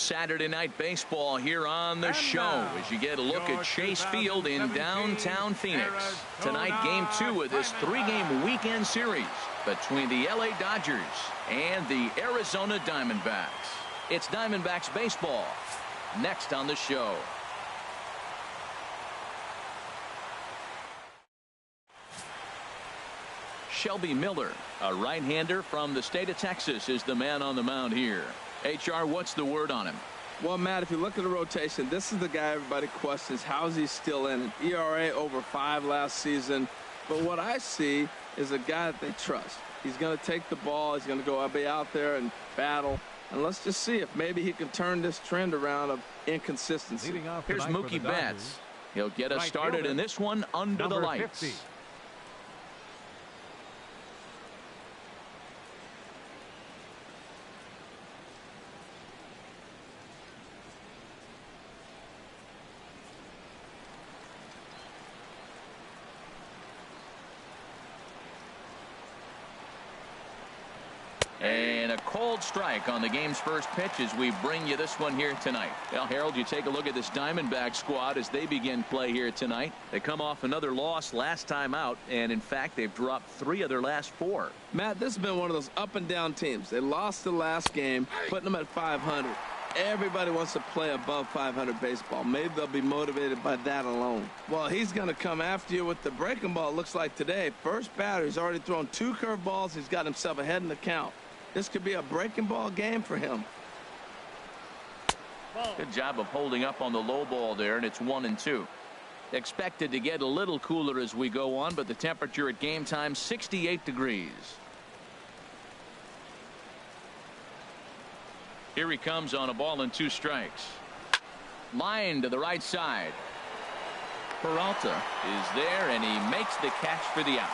Saturday Night Baseball here on the show as you get a look at Chase Field in downtown Phoenix. Tonight, Game 2 of this 3-game weekend series between the LA Dodgers and the Arizona Diamondbacks. It's Diamondbacks baseball next on the show. Shelby Miller, a right-hander from the state of Texas, is the man on the mound here. HR, what's the word on him? Well, Matt, if you look at the rotation, this is the guy everybody questions. How is he still in it? ERA over 5 last season. But what I see is a guy that they trust. He's going to take the ball. He's going to go be out there and battle. And let's just see if maybe he can turn this trend around of inconsistency. Here's Mookie Betts. He'll get us started in this one under the lights. 50. And a cold strike on the game's first pitch as we bring you this one here tonight. Well, Harold, you take a look at this Diamondback squad as they begin play here tonight. They come off another loss last time out, and in fact, they've dropped 3 of their last 4. Matt, this has been one of those up and down teams. They lost the last game, putting them at 500. Everybody wants to play above 500 baseball. Maybe they'll be motivated by that alone. Well, he's going to come after you with the breaking ball, it looks like today. First batter, he's already thrown 2 curveballs. He's got himself ahead in the count. This could be a breaking ball game for him. Good job of holding up on the low ball there, and it's 1-2. Expected to get a little cooler as we go on, but the temperature at game time 68 degrees. Here he comes on a ball and 2 strikes. Line to the right side. Peralta is there, and he makes the catch for the out.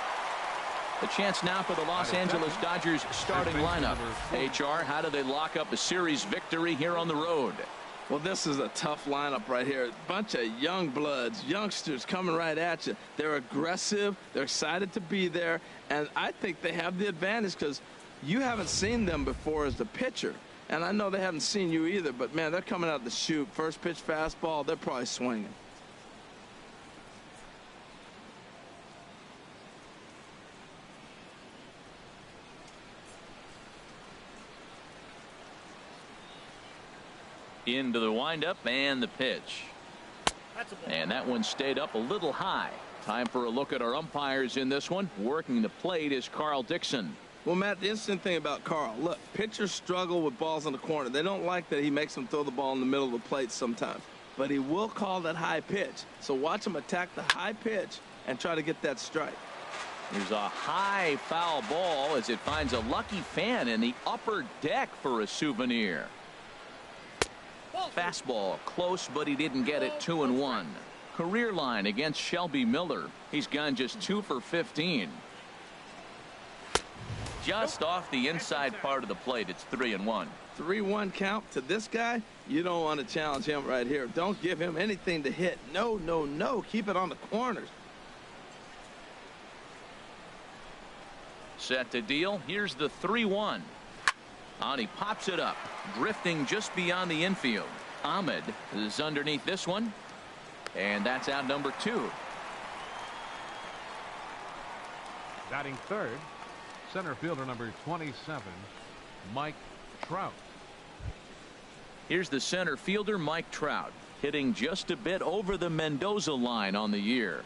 The chance now for the Los Angeles Dodgers starting lineup. HR, how do they lock up a series victory here on the road? Well, this is a tough lineup right here. A bunch of young bloods, youngsters coming right at you. They're aggressive. They're excited to be there. And I think they have the advantage because you haven't seen them before as the pitcher. And I know they haven't seen you either. But, man, they're coming out the chute. First pitch fastball, they're probably swinging. Into the windup and the pitch. And that one stayed up a little high. Time for a look at our umpires in this one. Working the plate is Carl Dixon. Well, Matt, the interesting thing about Carl, look, pitchers struggle with balls in the corner. They don't like that he makes them throw the ball in the middle of the plate sometimes. But he will call that high pitch. So watch him attack the high pitch and try to get that strike. There's a high foul ball as it finds a lucky fan in the upper deck for a souvenir. Fastball close, but he didn't get it. 2-1. Career line against Shelby Miller. He's gone just 2 for 15. Just off the inside part of the plate. It's 3-1. 3-1 count to this guy. You don't want to challenge him right here. Don't give him anything to hit. No, no, no. Keep it on the corners. Set to deal. Here's the 3-1. And he pops it up, drifting just beyond the infield. Ahmed is underneath this one, and that's out number 2. Batting third, center fielder number 27, Mike Trout. Here's the center fielder, Mike Trout, hitting just a bit over the Mendoza line on the year.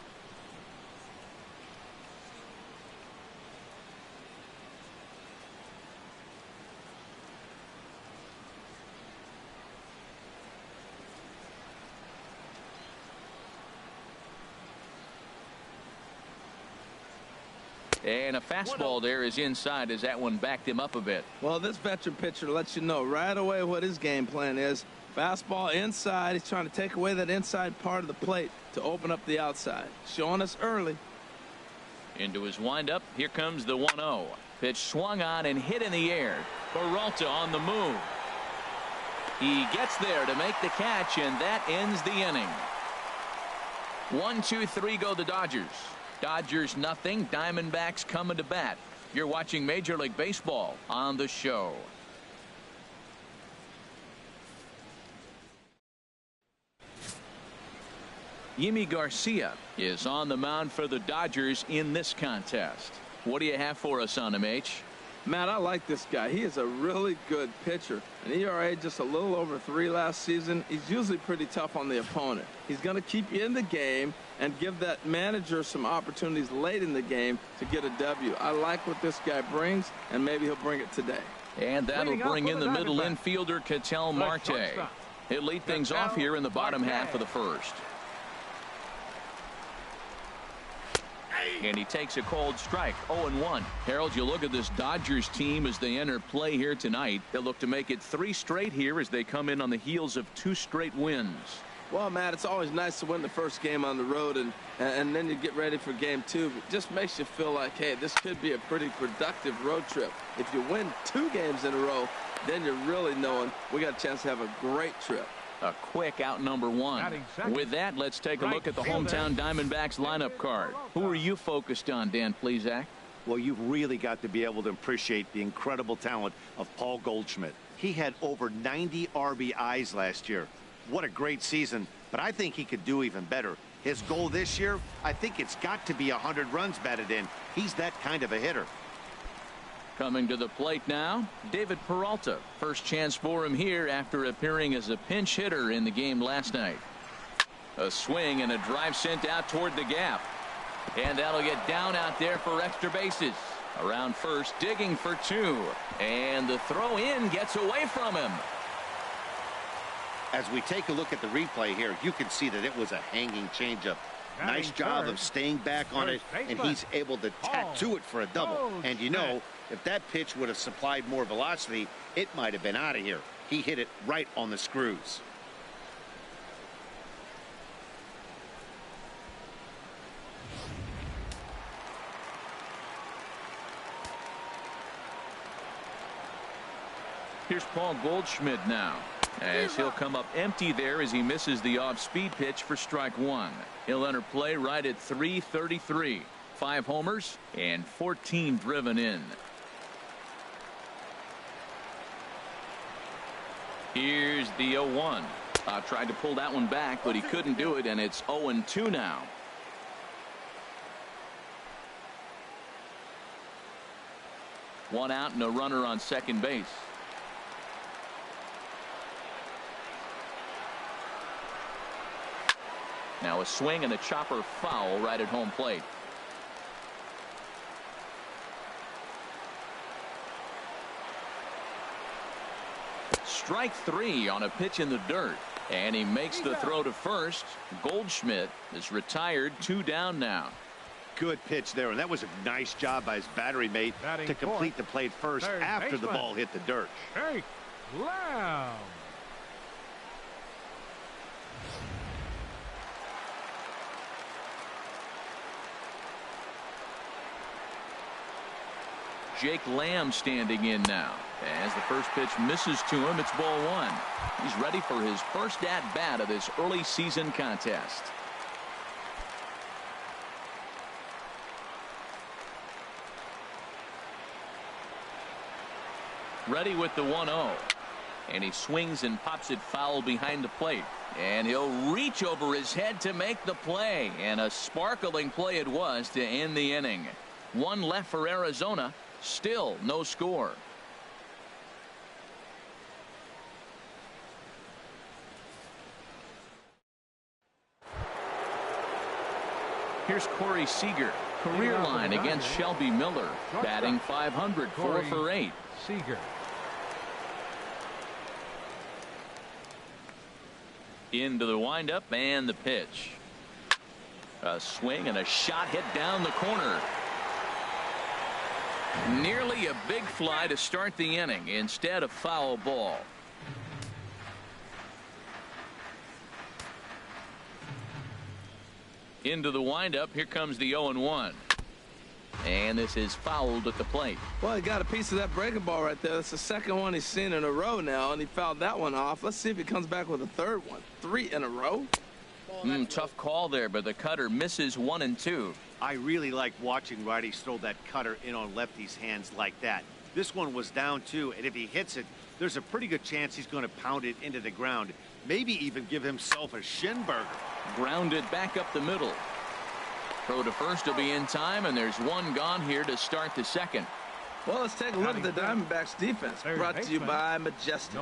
And a fastball there is inside as that one backed him up a bit. Well, this veteran pitcher lets you know right away what his game plan is. Fastball inside. He's trying to take away that inside part of the plate to open up the outside. Showing us early. Into his windup. Here comes the 1-0. Pitch swung on and hit in the air. Peralta on the move. He gets there to make the catch, and that ends the inning. 1-2-3 go the Dodgers. Dodgers nothing. Diamondbacks coming to bat. You're watching Major League Baseball on the show. Yimi Garcia is on the mound for the Dodgers in this contest. What do you have for us on him, H? Matt, I like this guy. He is a really good pitcher. An ERA just a little over 3 last season. He's usually pretty tough on the opponent. He's going to keep you in the game and give that manager some opportunities late in the game to get a W. I like what this guy brings, and maybe he'll bring it today. And that'll bring in the middle infielder, Ketel Marte. He'll lead things off here in the bottom half of the first. And he takes a cold strike. 0-1. Harold, you look at this Dodgers team as they enter play here tonight. They'll look to make it 3 straight here as they come in on the heels of 2 straight wins. Well, Matt, it's always nice to win the first game on the road, and then you get ready for game 2. It just makes you feel like, hey, this could be a pretty productive road trip. If you win 2 games in a row, then you're really knowing we got a chance to have a great trip. A quick out number 1. With that, let's take a look at the hometown Diamondbacks lineup card. Who are you focused on, Dan Plesac? Well, you've really got to be able to appreciate the incredible talent of Paul Goldschmidt. He had over 90 RBIs last year. What a great season, but I think he could do even better. His goal this year, I think it's got to be 100 runs batted in. He's that kind of a hitter. Coming to the plate now, David Peralta. First chance for him here after appearing as a pinch hitter in the game last night. A swing and a drive sent out toward the gap. And that'll get down out there for extra bases. Around first, digging for 2. And the throw in gets away from him. As we take a look at the replay here, you can see that it was a hanging changeup. Nice job of staying back on it, and he's able to tattoo it for a double. And you know, if that pitch would have supplied more velocity, it might have been out of here. He hit it right on the screws. Here's Paul Goldschmidt now, as he'll come up empty there as he misses the off-speed pitch for strike 1. He'll enter play right at .333. 5 homers and 14 driven in. Here's the 0-1. Tried to pull that one back, but he couldn't do it, and it's 0-2 now. One out and a runner on second base. Now a swing and a chopper foul right at home plate. Strike 3 on a pitch in the dirt, and he makes the throw to first. Goldschmidt is retired, 2 down now. Good pitch there, and that was a nice job by his battery mate to complete the plate first after the ball hit the dirt. Jake Lamb. Jake Lamb standing in now. As the first pitch misses to him, it's ball 1. He's ready for his first at-bat of this early season contest. Ready with the 1-0. And he swings and pops it foul behind the plate. And he'll reach over his head to make the play. And a sparkling play it was to end the inning. 1 left for Arizona. Still no score. Here's Corey Seager. Career line against Shelby Miller. Batting .500, 4 for 8. Seager. Into the windup and the pitch. A swing and a shot hit down the corner. Nearly a big fly to start the inning. Instead, a foul ball. Into the windup. Here comes the 0-1. And this is fouled at the plate. Well, he got a piece of that breaking ball right there. That's the second one he's seen in a row now, and he fouled that one off. Let's see if he comes back with a third one. 3 in a row. Tough call there, but the cutter misses 1 and 2. I really like watching righties throw that cutter in on lefties' hands like that. This one was down 2, and if he hits it, there's a pretty good chance he's going to pound it into the ground. Maybe even give himself a shin burger. Grounded back up the middle. Throw to first will be in time, and there's one gone here to start the second. Well, let's take a look at the Diamondbacks defense, brought to you by Majestic.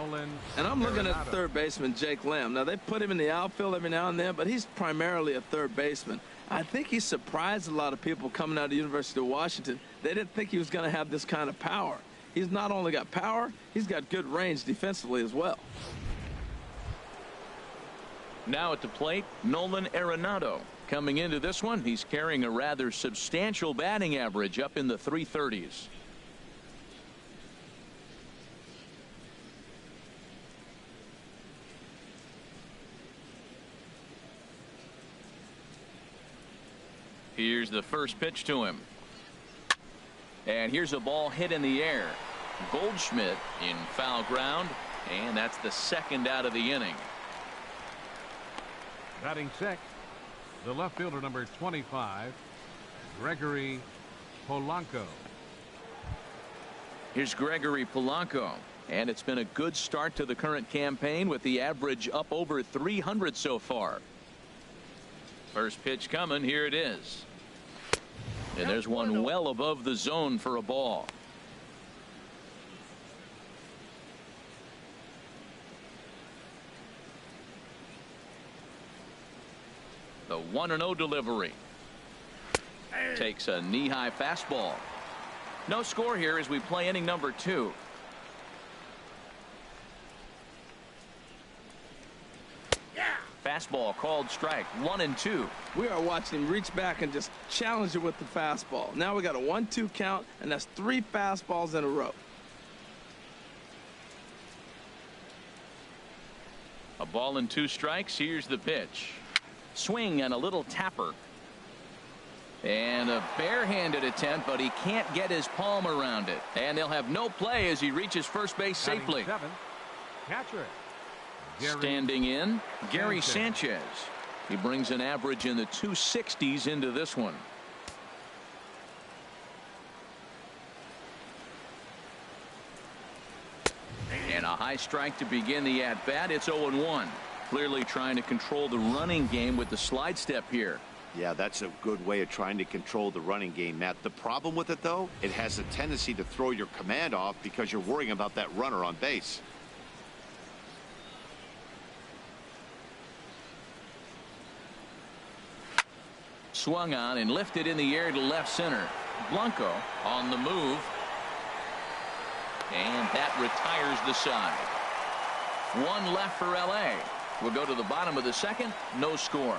And I'm looking at third baseman Jake Lamb. Now, they put him in the outfield every now and then, but he's primarily a third baseman. I think he surprised a lot of people coming out of the University of Washington. They didn't think he was going to have this kind of power. He's not only got power, he's got good range defensively as well. Now at the plate, Nolan Arenado. Coming into this one, he's carrying a rather substantial batting average up in the 330s. Here's the first pitch to him. And here's a ball hit in the air. Goldschmidt in foul ground, and that's the second out of the inning. Batting sixth, the left fielder, number 25, Gregory Polanco. Here's Gregory Polanco, and it's been a good start to the current campaign with the average up over 300 so far. First pitch coming. Here it is. And there's one well above the zone for a ball. The 1-0 delivery. Takes a knee-high fastball. No score here as we play inning number 2. Fastball called strike. 1-2. We are watching him reach back and just challenge it with the fastball. Now we got a 1-2 count, and that's 3 fastballs in a row. A ball and 2 strikes. Here's the pitch. Swing and a little tapper. And a barehanded attempt, but he can't get his palm around it. And they'll have no play as he reaches first base safely. Catcher. Standing in, Gary Sanchez. He brings an average in the 260s into this one. And a high strike to begin the at-bat. It's 0-1. Clearly trying to control the running game with the slide step here. Yeah, that's a good way of trying to control the running game, Matt. The problem with it, though, it has a tendency to throw your command off because you're worrying about that runner on base. Swung on and lifted in the air to left center. Blanco on the move. And that retires the side. One left for LA. We'll go to the bottom of the second. No score.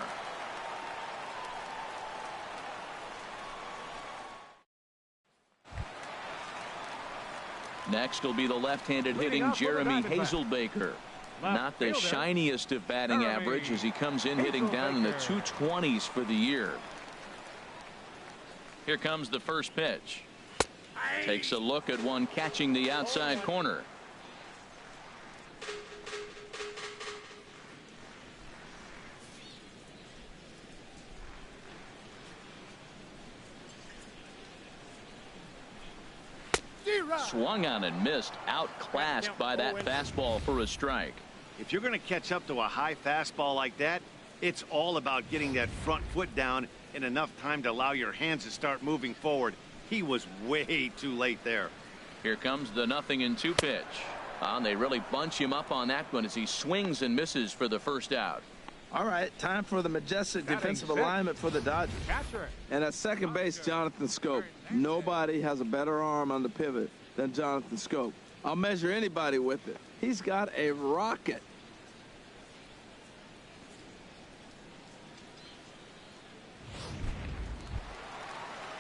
Next will be the left-handed hitting Jeremy Hazelbaker. Not the shiniest of batting average as he comes in hitting down in the 220s for the year. Here comes the first pitch. Takes a look at one catching the outside corner. Swung on and missed. Outclassed by that fastball for a strike. If you're going to catch up to a high fastball like that, it's all about getting that front foot down in enough time to allow your hands to start moving forward. He was way too late there. Here comes the 0-2 pitch. They really bunch him up on that one as he swings and misses for the first out. All right, time for the majestic defensive alignment for the Dodgers. And at second base, Jonathan Scope. Nobody has a better arm on the pivot than Jonathan Scope. I'll measure anybody with it. He's got a rocket.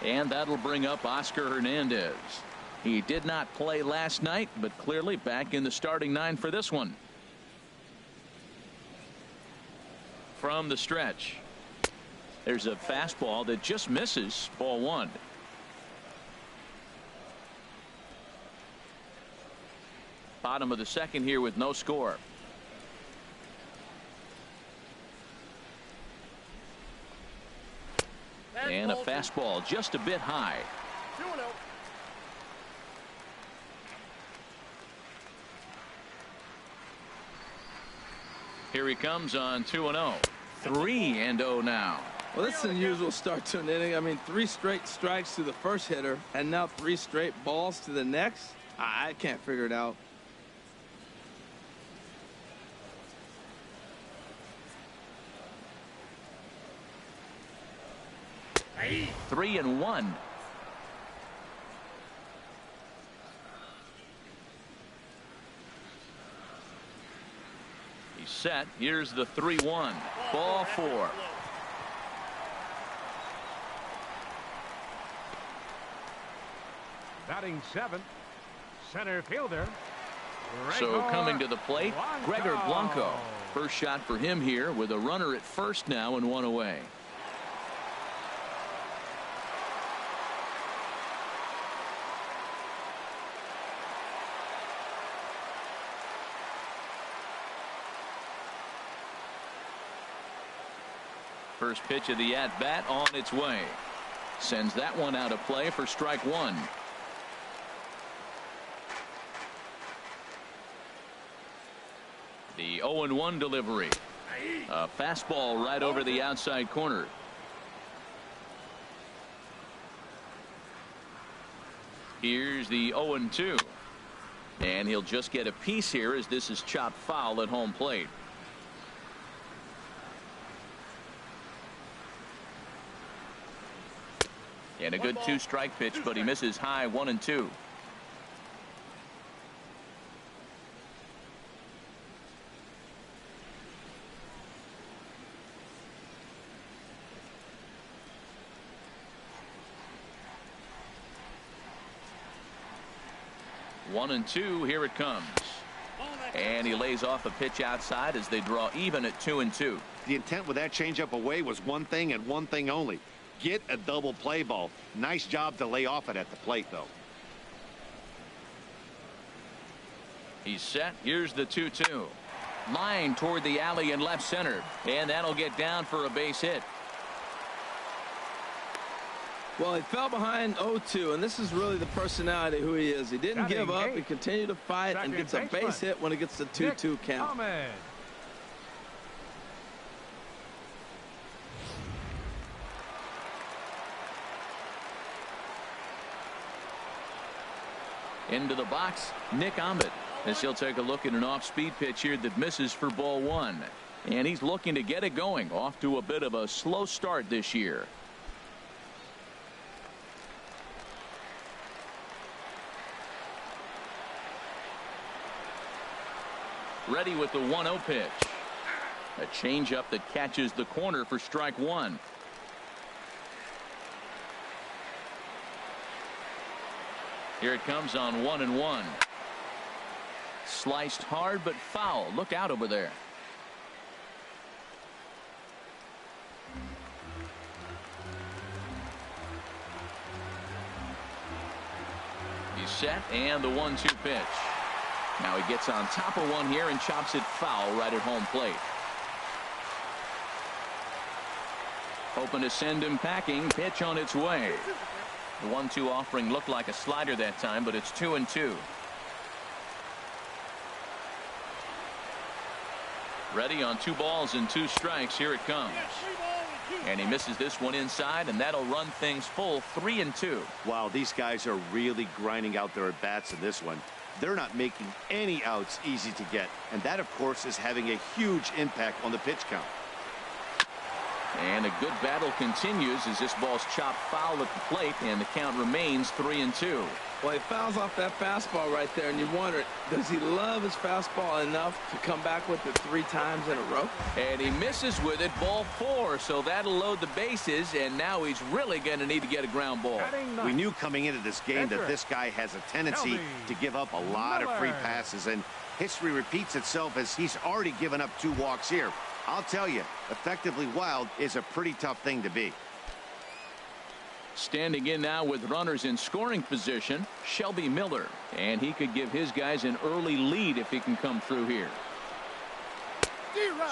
And that'll bring up Oscar Hernandez. He did not play last night, but clearly back in the starting 9 for this one. From the stretch. There's a fastball that just misses. Ball 1. Bottom of the second here with no score. And a fastball just a bit high. 2-0. Here he comes on 2-0. 3-0 now. Well, this is an unusual start to an inning. I mean, 3 straight strikes to the first hitter, and now 3 straight balls to the next. I can't figure it out. Hey. 3-1. He's set. Here's the 3-1. Ball 4. Batting 7th, center fielder. So coming to the plate, Gregor Blanco. First shot for him here with a runner at first now and 1 away. First pitch of the at-bat on its way. Sends that one out of play for strike 1. The 0-1 delivery. A fastball right over the outside corner. Here's the 0-2. And he'll just get a piece here as this is chopped foul at home plate. And a good 2-strike pitch, but he misses high 1-2. One and 2. Here it comes. And he lays off a pitch outside as they draw even at 2-2. The intent with that changeup away was one thing and one thing only. Get a double play ball. Nice job to lay off it at the plate, though. He's set. Here's the 2-2. Line toward the alley in left center. And that'll get down for a base hit. Well, he fell behind 0-2, and this is really the personality who he is. He didn't give up. He continued to fight and gets a base hit when it gets the 2-2 count. Into the box, Nick Ahmed, as he'll take a look at an off-speed pitch here that misses for ball 1. And he's looking to get it going. Off to a bit of a slow start this year. Ready with the 1-0 pitch. A changeup that catches the corner for strike 1. Here it comes on 1-1. Sliced hard but foul. Look out over there. He's set, and the 1-2 pitch. Now he gets on top of one here and chops it foul right at home plate. Hoping to send him packing. Pitch on its way. The 1-2 offering looked like a slider that time, but it's 2-2. Ready on 2 balls and 2 strikes. Here it comes. And he misses this one inside, and that'll run things full 3-2. Wow, these guys are really grinding out their at-bats in this one. They're not making any outs easy to get, and that, of course, is having a huge impact on the pitch count. And a good battle continues as this ball's chopped foul at the plate, and the count remains 3-2. Well, he fouls off that fastball right there, and you wonder, does he love his fastball enough to come back with it 3 times in a row? And he misses with it, ball 4, so that'll load the bases, and now he's really going to need to get a ground ball. We knew coming into this game that this guy has a tendency to give up a lot of free passes, and history repeats itself as he's already given up 2 walks here. I'll tell you, effectively wild is a pretty tough thing to be. Standing in now with runners in scoring position, Shelby Miller. And he could give his guys an early lead if he can come through here.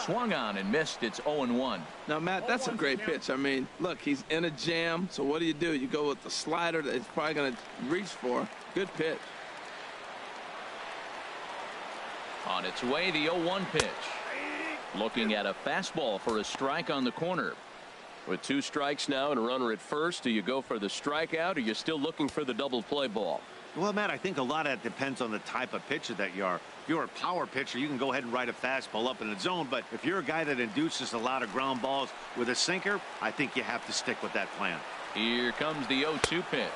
Swung on and missed. It's 0-1. Now, Matt, that's a great pitch. I mean, look, he's in a jam. So what do? You go with the slider that he's probably going to reach for. Good pitch. On its way, the 0-1 pitch. Looking at a fastball for a strike on the corner. With 2 strikes now and a runner at first, do you go for the strikeout, or are you still looking for the double play ball? Well, Matt, I think a lot of that depends on the type of pitcher that you are. If you're a power pitcher, you can go ahead and ride a fastball up in the zone. But if you're a guy that induces a lot of ground balls with a sinker, I think you have to stick with that plan. Here comes the 0-2 pitch.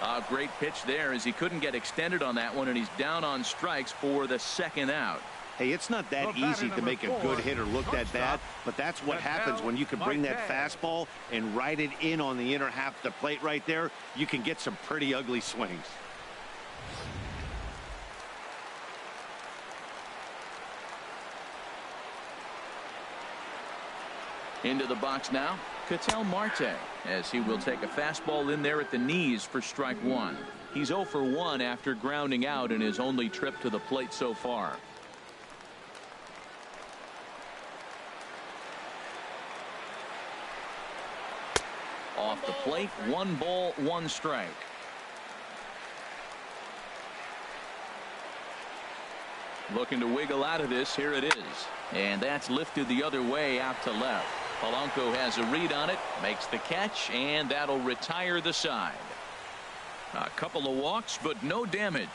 A great pitch there as he couldn't get extended on that one, and he's down on strikes for the 2nd out. Hey, it's not that easy to make a good hitter look that bad, but that's what happens when you can bring that fastball and ride it in on the inner half of the plate right there. You can get some pretty ugly swings. Into the box now, Ketel Marte, as he will take a fastball in there at the knees for strike 1. He's 0 for 1 after grounding out in his only trip to the plate so far. Off the plate, 1 ball, 1 strike. Looking to wiggle out of this. Here it is. And that's lifted the other way out to left. Polanco has a read on it, makes the catch, and that'll retire the side. A couple of walks, but no damage.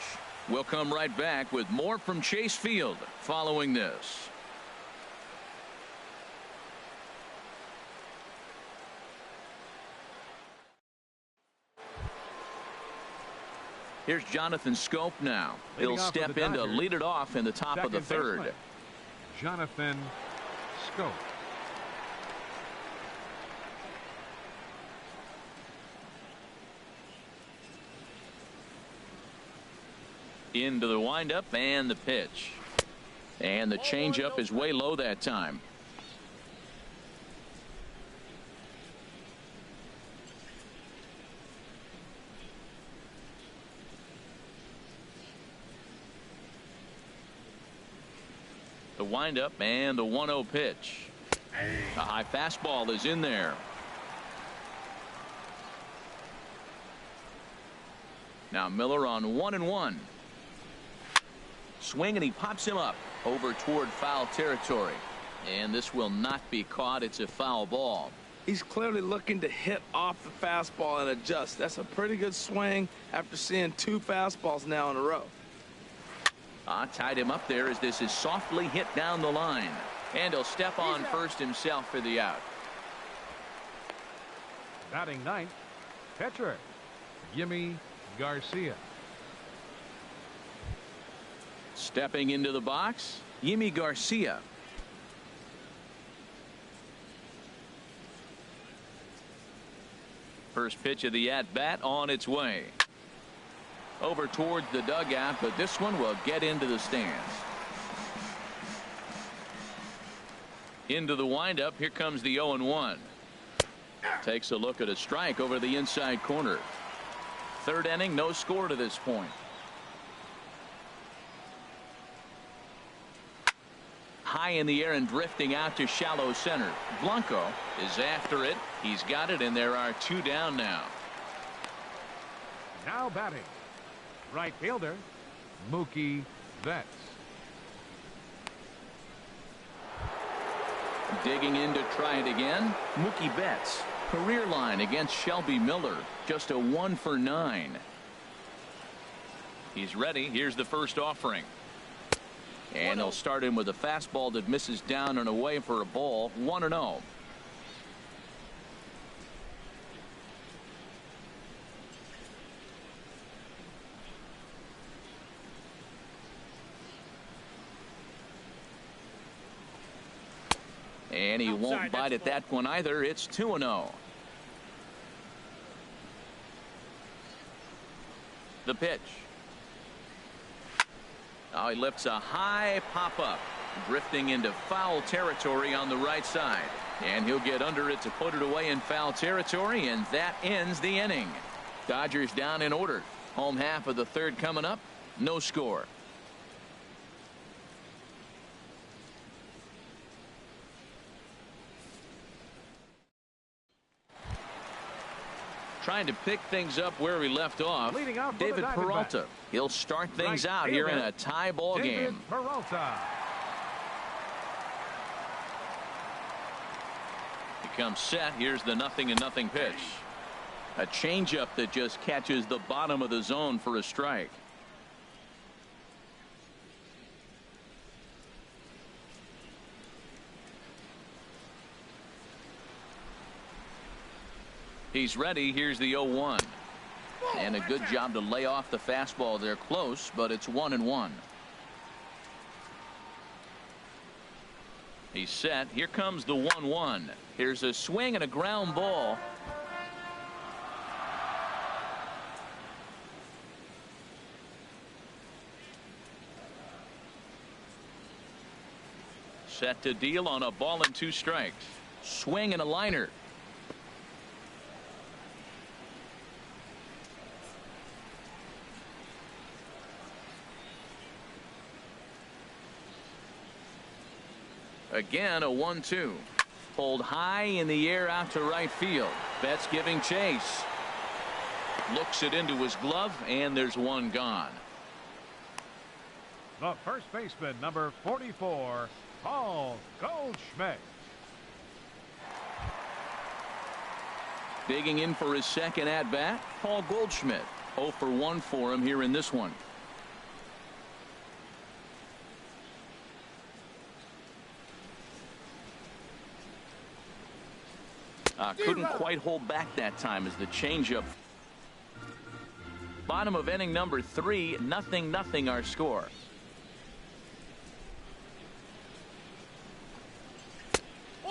We'll come right back with more from Chase Field following this. Here's Jonathan Scope now. He'll step in to lead it off in the top of the 3rd. Jonathan Scope. Into the windup and the pitch. And the changeup is way low that time. The windup and the 1-0 pitch. A high fastball is in there. Now Miller on 1-1. Swing, and he pops him up over toward foul territory. And this will not be caught. It's a foul ball. He's clearly looking to hit off the fastball and adjust. That's a pretty good swing after seeing 2 fastballs now in a row. Tied him up there as this is softly hit down the line. And he'll step on first himself for the out. Batting 9th, pitcher Yimi Garcia. Stepping into the box, Yimi Garcia. First pitch of the at-bat on its way. Over towards the dugout, but this one will get into the stands. Into the windup. Here comes the 0-1. Takes a look at a strike over the inside corner. 3rd inning, no score to this point. High in the air and drifting out to shallow center. Blanco is after it. He's got it, and there are 2 down now. Now batting, right fielder Mookie Betts. Digging in to try it again, Mookie Betts. Career line against Shelby Miller, just a 1 for 9. He's ready. Here's the first offering. And they'll start him with a fastball that misses down and away for a ball. 1-0. And he won't bite at that one either. It's 2-0. The pitch. Now he lifts a high pop-up, drifting into foul territory on the right side. And he'll get under it to put it away in foul territory, and that ends the inning. Dodgers down in order. Home half of the 3rd coming up. No score. Trying to pick things up where we left off. David Peralta. He'll start things out here in a tie ball game. Peralta. Comes set. Here's the 0-0 pitch. A changeup that just catches the bottom of the zone for a strike. He's ready. Here's the 0-1. And a good job to lay off the fastball there. Close, but it's 1-1. He's set. Here comes the 1-1. Here's a swing and a ground ball. Set to deal on a ball and 2 strikes. Swing and a liner. Again, a 1-2. Pulled high in the air out to right field. Betts giving chase. Looks it into his glove, and there's one gone. The first baseman, number 44, Paul Goldschmidt. Digging in for his second at bat, Paul Goldschmidt. 0 for 1 for him here in this one. Couldn't quite hold back that time as the changeup. Bottom of inning number 3, 0-0 our score.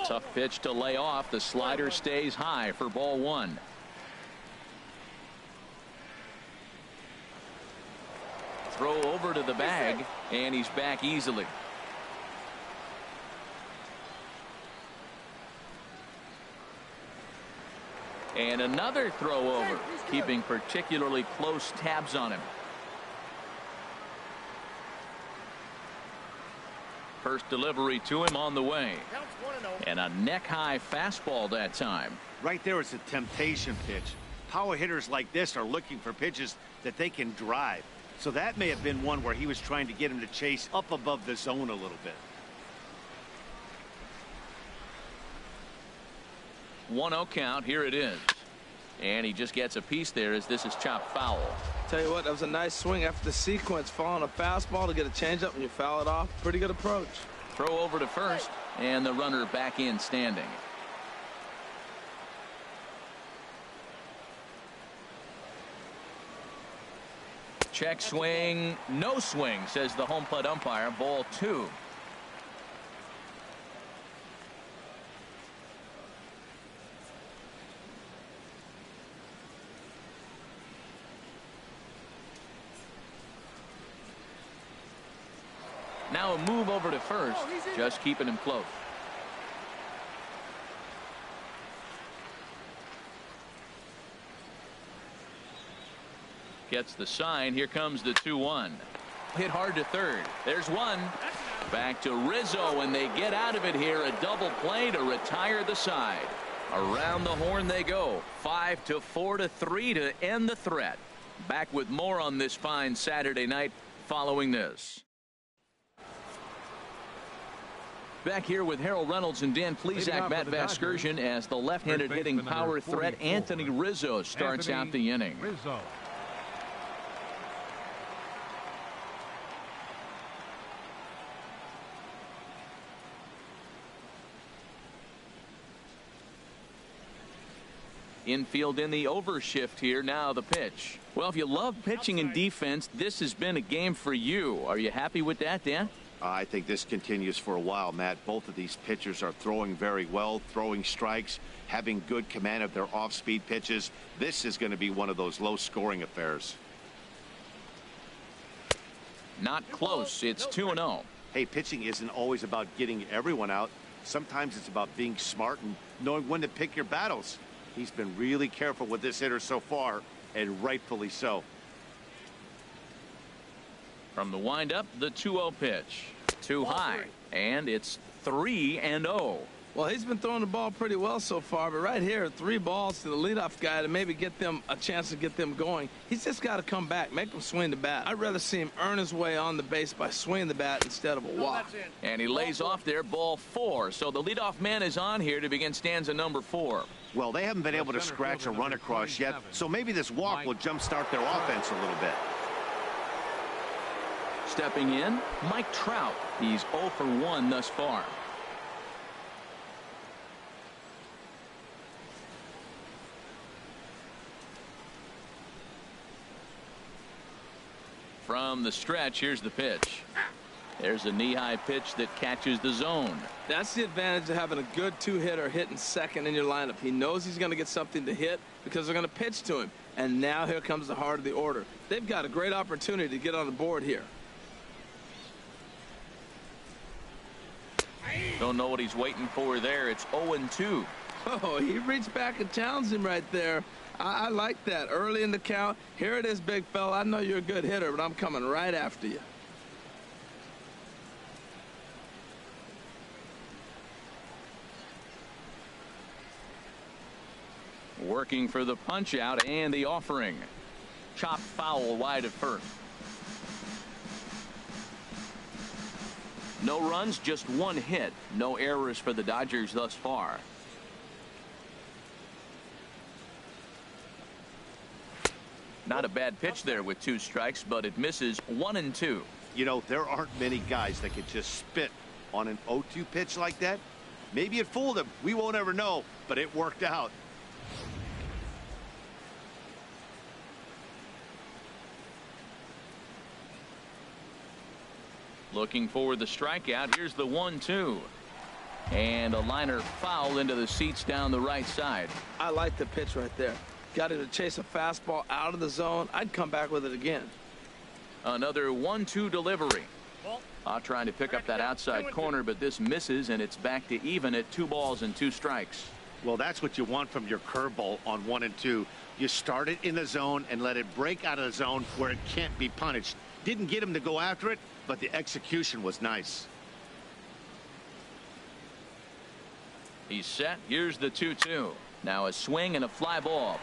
Tough pitch to lay off. The slider stays high for ball 1. Throw over to the bag, and he's back easily. And another throw over, keeping particularly close tabs on him. First delivery to him on the way. And a neck-high fastball that time. Right there is a temptation pitch. Power hitters like this are looking for pitches that they can drive. So that may have been one where he was trying to get him to chase up above the zone a little bit. 1-0 count. Here it is. And he just gets a piece there as this is chopped foul. Tell you what, that was a nice swing after the sequence. Following a fastball to get a changeup and you foul it off. Pretty good approach. Throw over to first, and the runner back in standing. Check swing, no swing, says the home plate umpire. Ball 2. Now a move over to first, just keeping him close. Gets the sign. Here comes the 2-1. Hit hard to third. There's one. Back to Rizzo, and they get out of it here. A double play to retire the side. Around the horn they go. 5-4-3 to end the threat. Back with more on this fine Saturday night following this. Back here with Harold Reynolds and Dan Plesac. Matt Vasgersian as the left-handed hitting power threat Anthony Rizzo starts out the inning. Rizzo. Infield in the overshift here. Now the pitch. Well, if you love pitching and defense, this has been a game for you. Are you happy with that, Dan? I think this continues for a while, Matt. Both of these pitchers are throwing very well, throwing strikes, having good command of their off-speed pitches. This is going to be one of those low-scoring affairs. Not close. It's 2-0. Hey, pitching isn't always about getting everyone out. Sometimes it's about being smart and knowing when to pick your battles. He's been really careful with this hitter so far, and rightfully so. From the windup, the 2-0 pitch. Too high, and it's 3-0. Well, he's been throwing the ball pretty well so far, but right here, 3 balls to the leadoff guy to maybe get them a chance to get them going. He's just got to come back, make them swing the bat. I'd rather see him earn his way on the base by swinging the bat instead of a walk. And he lays off there, ball 4. So the leadoff man is on here to begin stanza number 4. Well, they haven't been able to scratch a run across yet, so maybe this walk will jumpstart their offense a little bit. Stepping in, Mike Trout. He's 0 for 1 thus far. From the stretch, here's the pitch. There's a knee-high pitch that catches the zone. That's the advantage of having a good 2-hitter hitting second in your lineup. He knows he's going to get something to hit because they're going to pitch to him. And now here comes the heart of the order. They've got a great opportunity to get on the board here. Don't know what he's waiting for there. It's 0-2. Oh, he reached back and challenged him right there. I like that. Early in the count. Here it is, big fella. I know you're a good hitter, but I'm coming right after you. Working for the punch out and the offering. Chopped foul wide at first. No runs, just 1 hit. No errors for the Dodgers thus far. Not a bad pitch there with 2 strikes, but it misses. 1-2. You know, there aren't many guys that can just spit on an 0-2 pitch like that. Maybe it fooled him. We won't ever know, but it worked out. Looking for the strikeout. Here's the 1-2. And a liner foul into the seats down the right side. I like the pitch right there. Got him to chase a fastball out of the zone. I'd come back with it again. Another 1-2 delivery. Trying to pick up that outside corner, but this misses, and it's back to even at 2 balls and 2 strikes. Well, that's what you want from your curveball on 1 and 2. You start it in the zone and let it break out of the zone where it can't be punished. Didn't get him to go after it, but the execution was nice. He's set. Here's the 2-2. Now a swing and a fly ball.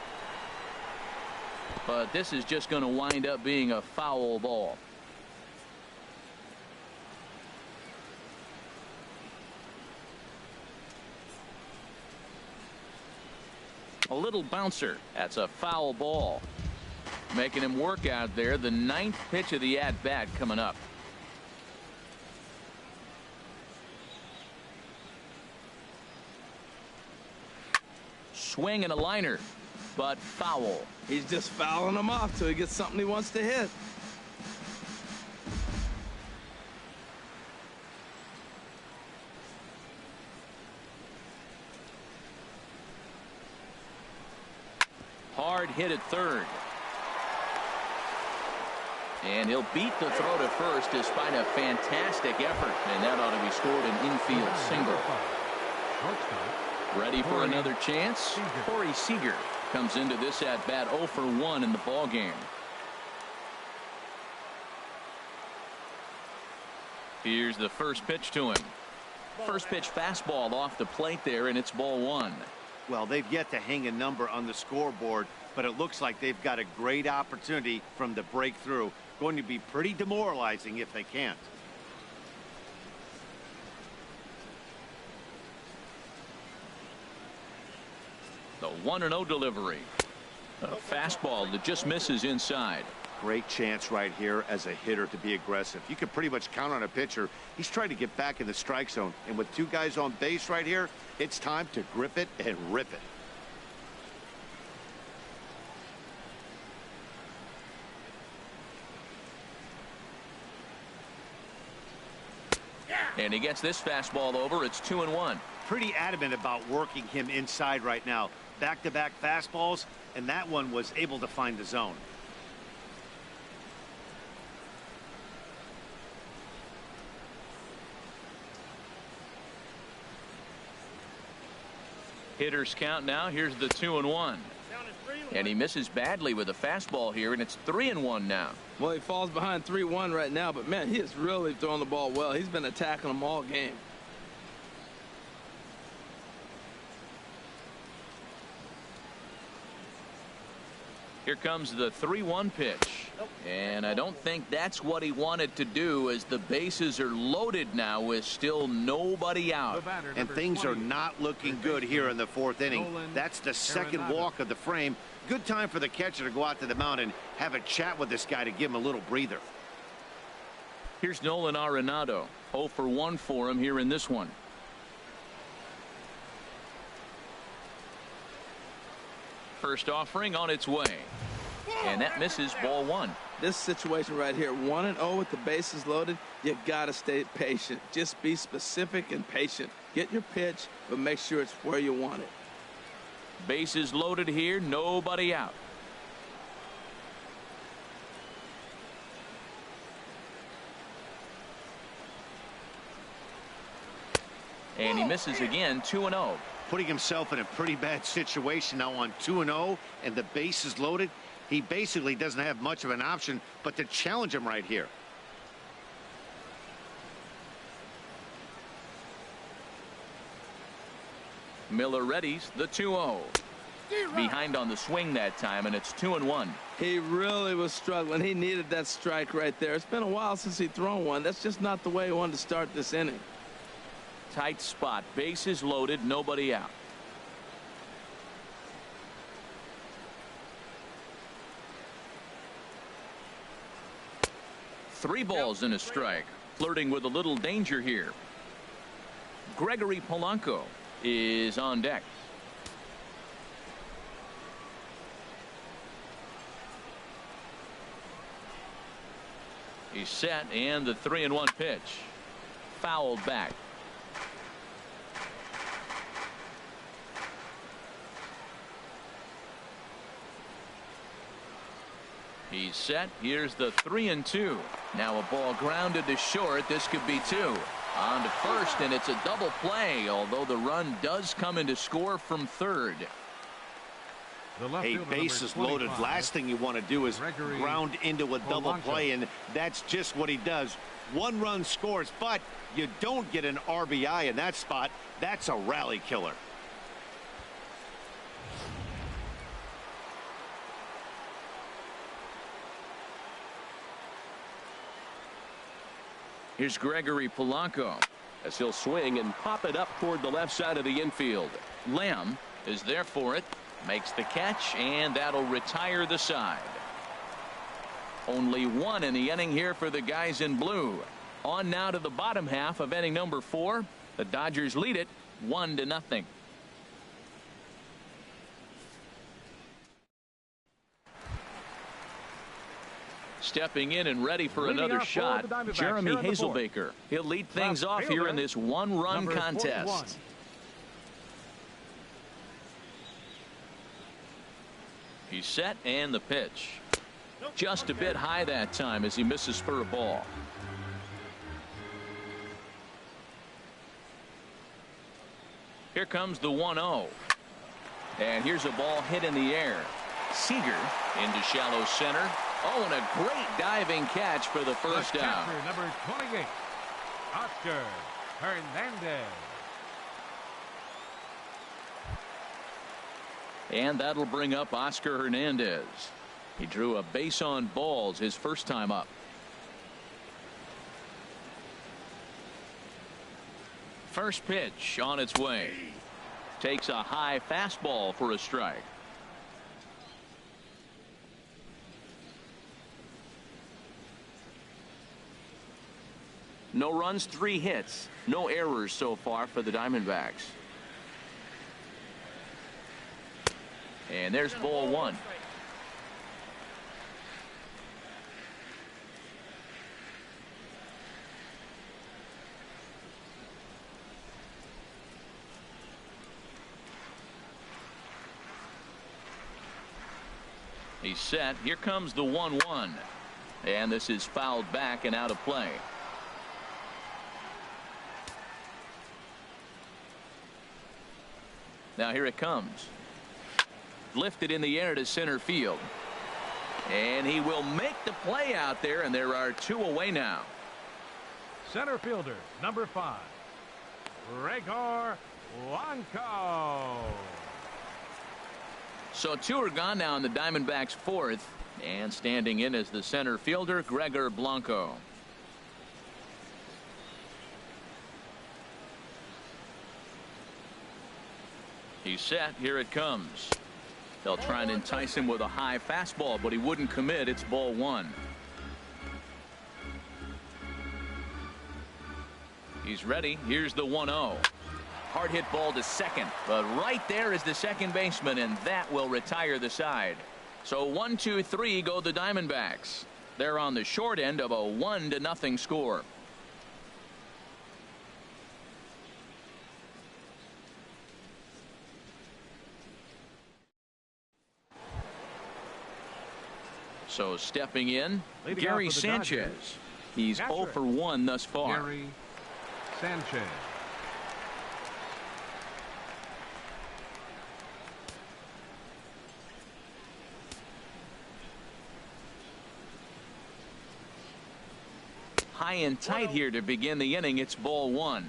But this is just going to wind up being a foul ball. A little bouncer. That's a foul ball. Making him work out there. The 9th pitch of the at-bat coming up. Swing and a liner, but foul. He's just fouling him off till he gets something he wants to hit. Hard hit at third. And he'll beat the throw to first despite a fantastic effort. And that ought to be scored an infield single. Ready for another chance? Corey Seager comes into this at bat 0 for 1 in the ball game. Here's the first pitch to him. First pitch fastball off the plate there, and it's ball 1. Well, they've yet to hang a number on the scoreboard, but it looks like they've got a great opportunity from the breakthrough. Going to be pretty demoralizing if they can't. The 1-0 delivery. A fastball that just misses inside. Great chance right here as a hitter to be aggressive. You can pretty much count on a pitcher. He's trying to get back in the strike zone. And with 2 guys on base right here, it's time to grip it and rip it. And he gets this fastball over. It's 2-1. Pretty adamant about working him inside right now. Back-to-back fastballs, and that one was able to find the zone. Hitters count now. Here's the 2-1. And he misses badly with a fastball here, and it's 3-1 now. Well, he falls behind 3-1 right now, but man, he is really throwing the ball well. He's been attacking them all game. Here comes the 3-1 pitch. And I don't think that's what he wanted to do, as the bases are loaded now with still nobody out. And things are not looking good here in the 4th inning. That's the second walk of the frame. Good time for the catcher to go out to the mound and have a chat with this guy to give him a little breather. Here's Nolan Arenado. 0 for 1 for him here in this one. First offering on its way. And that misses, ball 1. This situation right here, 1-0 with the bases loaded, you got to stay patient. Just be specific and patient. Get your pitch, but make sure it's where you want it. Bases loaded here, nobody out. And he misses again, 2-0. Putting himself in a pretty bad situation now on 2-0 and the bases loaded. He basically doesn't have much of an option but to challenge him right here. Miller readies the 2-0. Behind on the swing that time, and it's 2-1. He really was struggling. He needed that strike right there. It's been a while since he'd thrown one. That's just not the way he wanted to start this inning. Tight spot, bases loaded, nobody out. Three balls and a strike. Flirting with a little danger here. Gregory Polanco is on deck. He's set, and the 3-1 pitch. Fouled back. He's set. Here's the 3-2. Now a ball grounded to short. This could be 2. On to first, and it's a double play, although the run does come into score from third. Hey, bases loaded. Last thing you want to do is ground into a double play, and that's just what he does. 1 run scores, but you don't get an RBI in that spot. That's a rally killer. Here's Gregory Polanco as he'll swing and pop it up toward the left side of the infield. Lamb is there for it, makes the catch, and that'll retire the side. Only 1 in the inning here for the guys in blue. On now to the bottom half of inning number 4. The Dodgers lead it 1-0. Stepping in and ready for another shot, Jeremy Hazelbaker. He'll lead things off here in this 1-run contest. He's set, and the pitch. Just a bit high that time as he misses for a ball. Here comes the 1-0. And here's a ball hit in the air. Seager into shallow center. Oh, and a great diving catch for the first down. Number 28, Oscar Hernandez. And that'll bring up Oscar Hernandez. He drew a base on balls his first time up. First pitch on its way. Takes a high fastball for a strike. No runs, 3 hits. No errors so far for the Diamondbacks. And there's ball 1. He's set. Here comes the 1-1. And this is fouled back and out of play. Now here it comes. Lifted in the air to center field. And he will make the play out there, and there are 2 away now. Center fielder, number 5, Gregor Blanco. So 2 are gone now in the Diamondbacks' 4th, and standing in as the center fielder, Gregor Blanco. He's set. Here it comes. They'll try and entice him with a high fastball, but he wouldn't commit. It's ball 1. He's ready. Here's the 1-0. Hard hit ball to second, but right there is the second baseman, and that will retire the side. So 1-2-3 go the Diamondbacks. They're on the short end of a 1-0 score. So stepping in, Leading Gary off for the Sanchez. Dodgers, He's catcher, 0 for 1 thus far. Gary Sanchez. High and tight here to begin the inning. It's ball 1.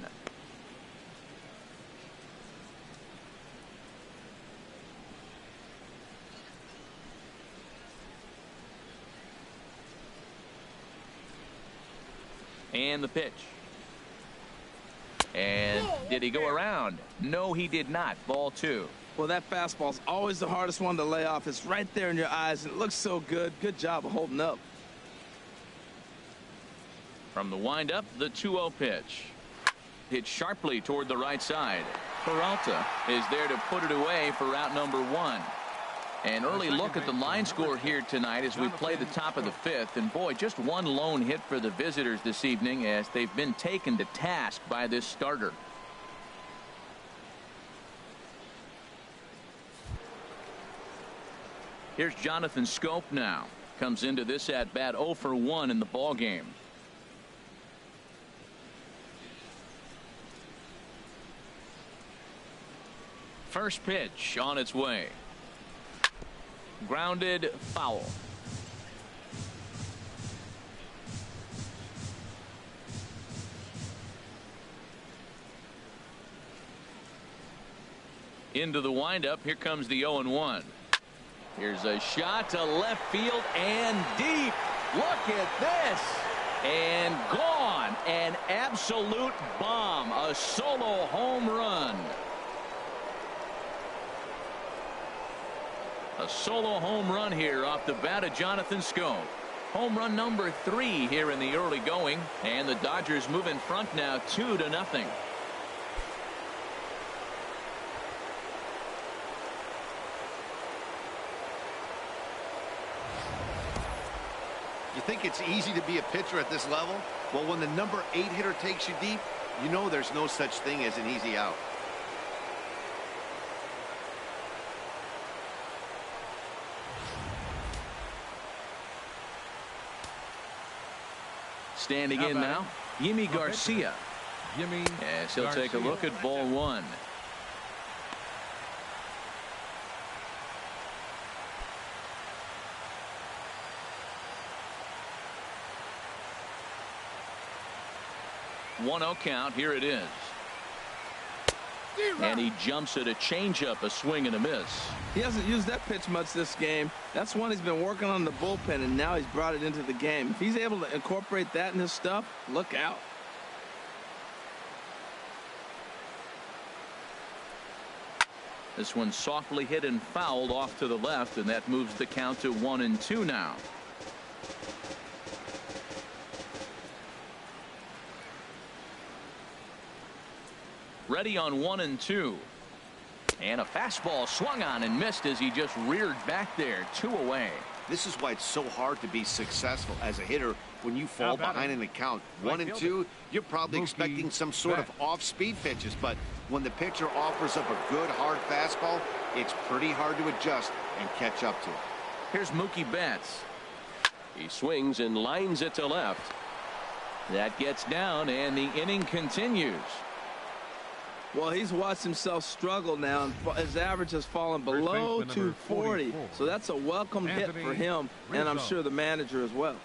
And the pitch. And did he go around? No, he did not. Ball 2. Well, that fastball's always the hardest one to lay off. It's right there in your eyes, and it looks so good. Good job of holding up. From the windup, the 2-0 pitch. Hit sharply toward the right side. Peralta is there to put it away for out number 1. An early look at the line score here tonight as we play the top of the 5th. And boy, just one lone hit for the visitors this evening as they've been taken to task by this starter. Here's Jonathan Scope now. Comes into this at bat 0 for 1 in the ball game. First pitch on its way. Grounded foul. Into the windup. Here comes the 0-1. Here's a shot to left field and deep. Look at this. And gone. An absolute bomb. A solo home run. A solo home run here off the bat of Jonathan Scope. Home run number 3 here in the early going, and the Dodgers move in front now 2-0. You think it's easy to be a pitcher at this level? Well, when the number 8 hitter takes you deep, you know there's no such thing as an easy out. Standing in now, Yimi Garcia. Yes, he'll take a look at ball 1. One-0 count. Here it is. And he jumps at a changeup, a swing and a miss. He hasn't used that pitch much this game. That's one he's been working on the bullpen, and now he's brought it into the game. If he's able to incorporate that in his stuff, look out. This one softly hit and fouled off to the left, and that moves the count to 1-2 now. Ready on 1-2. And a fastball swung on and missed as he just reared back there. 2 away. This is why it's so hard to be successful as a hitter when you fall behind in the count. 1-2, you're probably expecting some sort of off-speed pitches, but when the pitcher offers up a good hard fastball, it's pretty hard to adjust and catch up to it. Here's Mookie Betts. He swings and lines it to left. That gets down, and the inning continues. Well, he's watched himself struggle now, and his average has fallen below 240. So that's a welcome hit for him, and I'm sure the manager as well.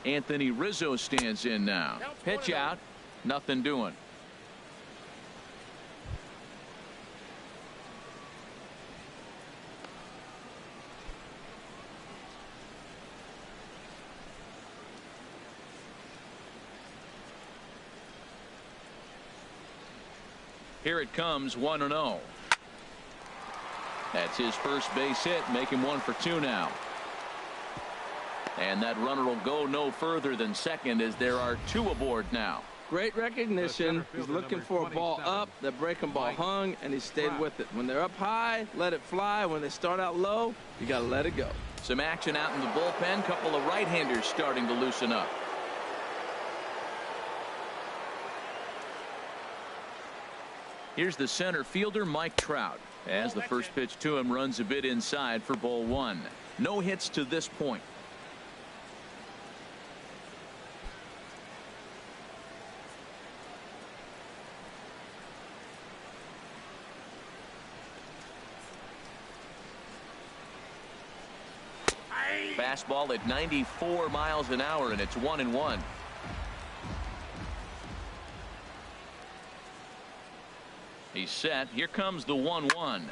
Anthony Rizzo stands in now. Pitch out. Nothing doing. Here it comes, 1-0. That's his first base hit, make him 1 for 2 now. And that runner will go no further than second as there are 2 aboard now. Great recognition. He's looking for a ball up. The breaking ball hung, and he stayed with it. When they're up high, let it fly. When they start out low, you got to let it go. Some action out in the bullpen. Couple of right-handers starting to loosen up. Here's the center fielder, Mike Trout, as the first pitch to him runs a bit inside for ball 1. No hits to this point. Fastball at 94 miles an hour, and it's 1-1. He's set. Here comes the 1-1.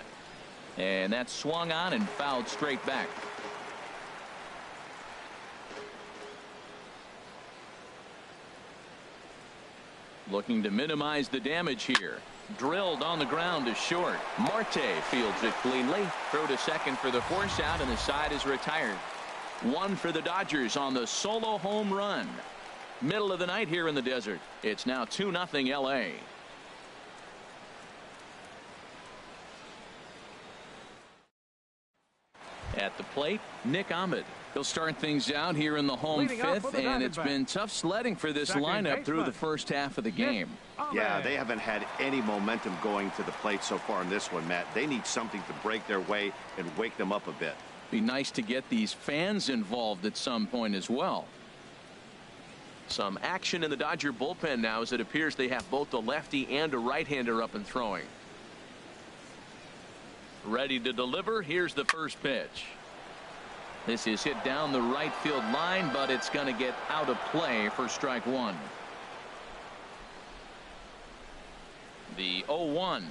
And that's swung on and fouled straight back. Looking to minimize the damage here. Drilled on the ground to short. Marte fields it cleanly. Throw to second for the force out, and the side is retired. 1 for the Dodgers on the solo home run. Middle of the night here in the desert. It's now 2-0 LA. At the plate, Nick Ahmed. He'll start things out here in the home fifth, and it's been tough sledding for this lineup through the first half of the game. Yeah, they haven't had any momentum going to the plate so far in this one, Matt. They need something to break their way and wake them up a bit. Be nice to get these fans involved at some point as well. Some action in the Dodger bullpen now, as it appears they have both a lefty and a right-hander up and throwing. Ready to deliver. Here's the first pitch. This is hit down the right field line, but it's going to get out of play for strike 1. The 0-1.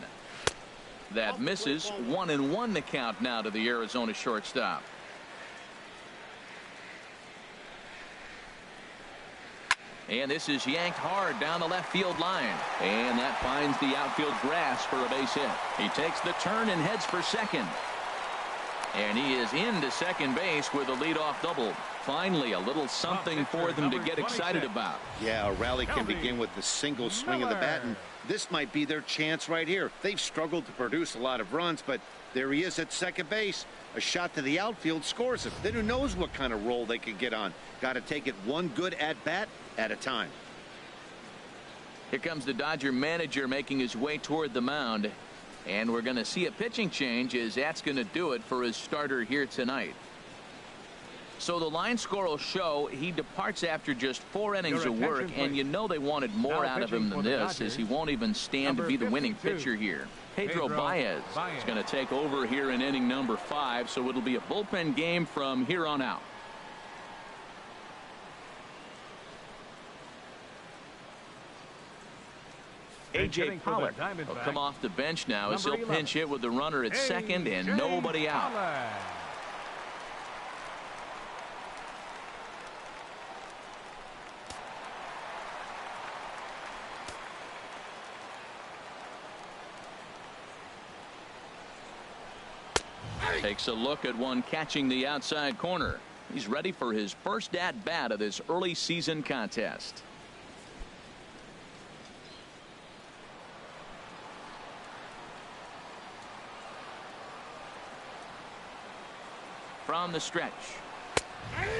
That misses. 1-1 the count now to the Arizona shortstop. And this is yanked hard down the left field line. And that finds the outfield grass for a base hit. He takes the turn and heads for second. And he is into second base with a leadoff double. Finally, a little something for them to get excited about. Yeah, a rally can begin with the single swing of the bat, and this might be their chance right here. They've struggled to produce a lot of runs, but there he is at second base. A shot to the outfield scores him. Then who knows what kind of roll they could get on. Got to take it one good at-bat at a time. Here comes the Dodger manager making his way toward the mound. And we're going to see a pitching change, as that's going to do it for his starter here tonight. So the line score will show he departs after just 4 innings of work, and you know they wanted more out of him than this, as he won't even stand to be the winning pitcher here. Pedro Baez is going to take over here in inning number 5, so it'll be a bullpen game from here on out. A.J. Pollock will come off the bench now as he'll pinch hit with the runner at second and nobody out. Takes a look at one catching the outside corner. He's ready for his first at bat of this early season contest. From the stretch.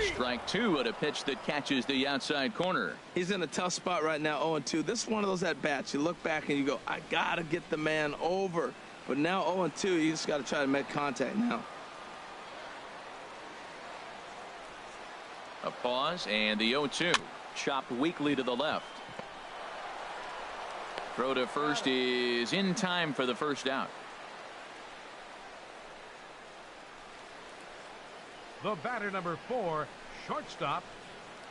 Strike 2 at a pitch that catches the outside corner. He's in a tough spot right now, 0-2. This is one of those at-bats. You look back and you go, I got to get the man over. But now 0-2, you just got to try to make contact now. A pause, and the 0-2. Chopped weakly to the left. Throw to first is in time for the first out. The batter, number 4, shortstop,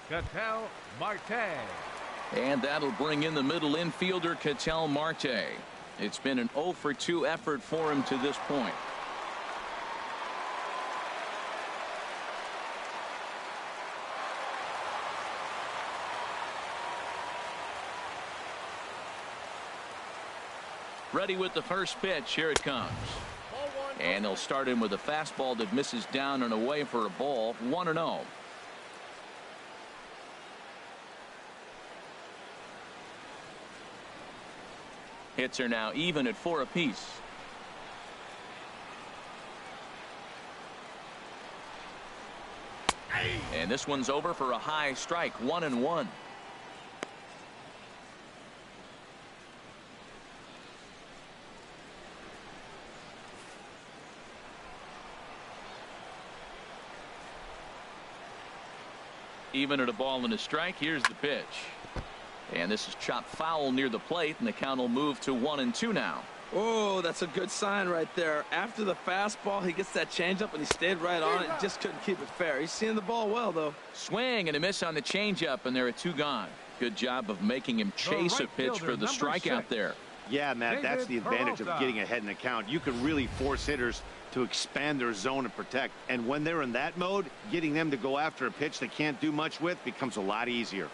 Ketel Marte. And that'll bring in the middle infielder, Ketel Marte. It's been an 0 for 2 effort for him to this point. Ready with the first pitch. Here it comes. And they'll start him with a fastball that misses down and away for a ball. 1-0. Hits are now even at 4 apiece. And this one's over for a high strike. 1-1. Even at a ball and a strike. Here's the pitch. And this is chopped foul near the plate, and the count will move to 1-2 now. Oh, that's a good sign right there. After the fastball, he gets that changeup, and he stayed right on it and just couldn't keep it fair. He's seeing the ball well, though. Swing and a miss on the changeup, and there are 2 gone. Good job of making him chase a pitch for the strikeout there. Yeah, Matt, that's the advantage of getting ahead in the count. You can really force hitters to expand their zone and protect. And when they're in that mode, getting them to go after a pitch they can't do much with becomes a lot easier.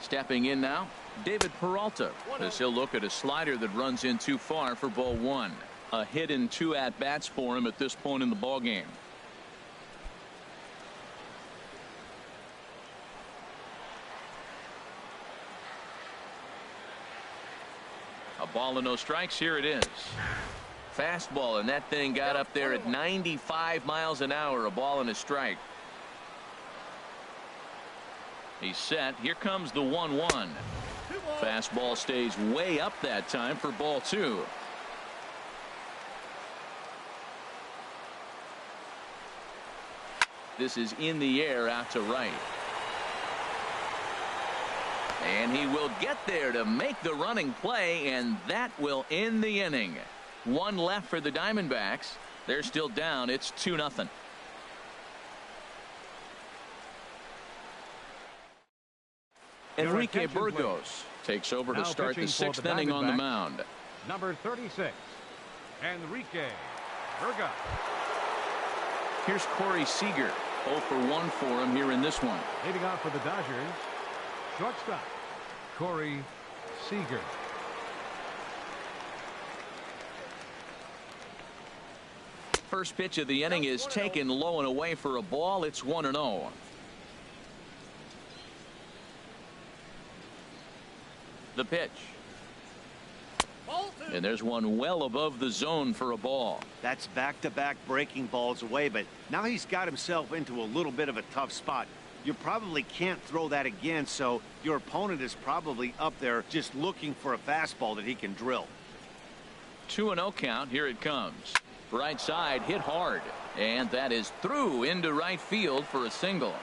Stepping in now, David Peralta, as he'll look at a slider that runs in too far for ball 1. A hit in 2 at-bats for him at this point in the ball game. A ball and no strikes. Here it is. Fastball, and that thing got up there at 95 miles an hour. A ball and a strike. He's set. Here comes the 1-1. Fastball stays way up that time for ball 2. This is in the air out to right. And he will get there to make the running play, and that will end the inning. 1 left for the Diamondbacks. They're still down. It's 2-0. Enrique Burgos takes over to start the 6th inning on the mound. Number 36, Enrique Burgos. Here's Corey Seager. 0 for 1 for him here in this one. Leading off for the Dodgers, shortstop Corey Seager. First pitch of the inning is taken low and away for a ball. It's 1-0. The pitch. And there's one well above the zone for a ball. That's back-to-back breaking balls away, but now he's got himself into a little bit of a tough spot. You probably can't throw that again, so your opponent is probably up there just looking for a fastball that he can drill. 2-0 count. Here it comes. Right side, hit hard, and that is through into right field for a single.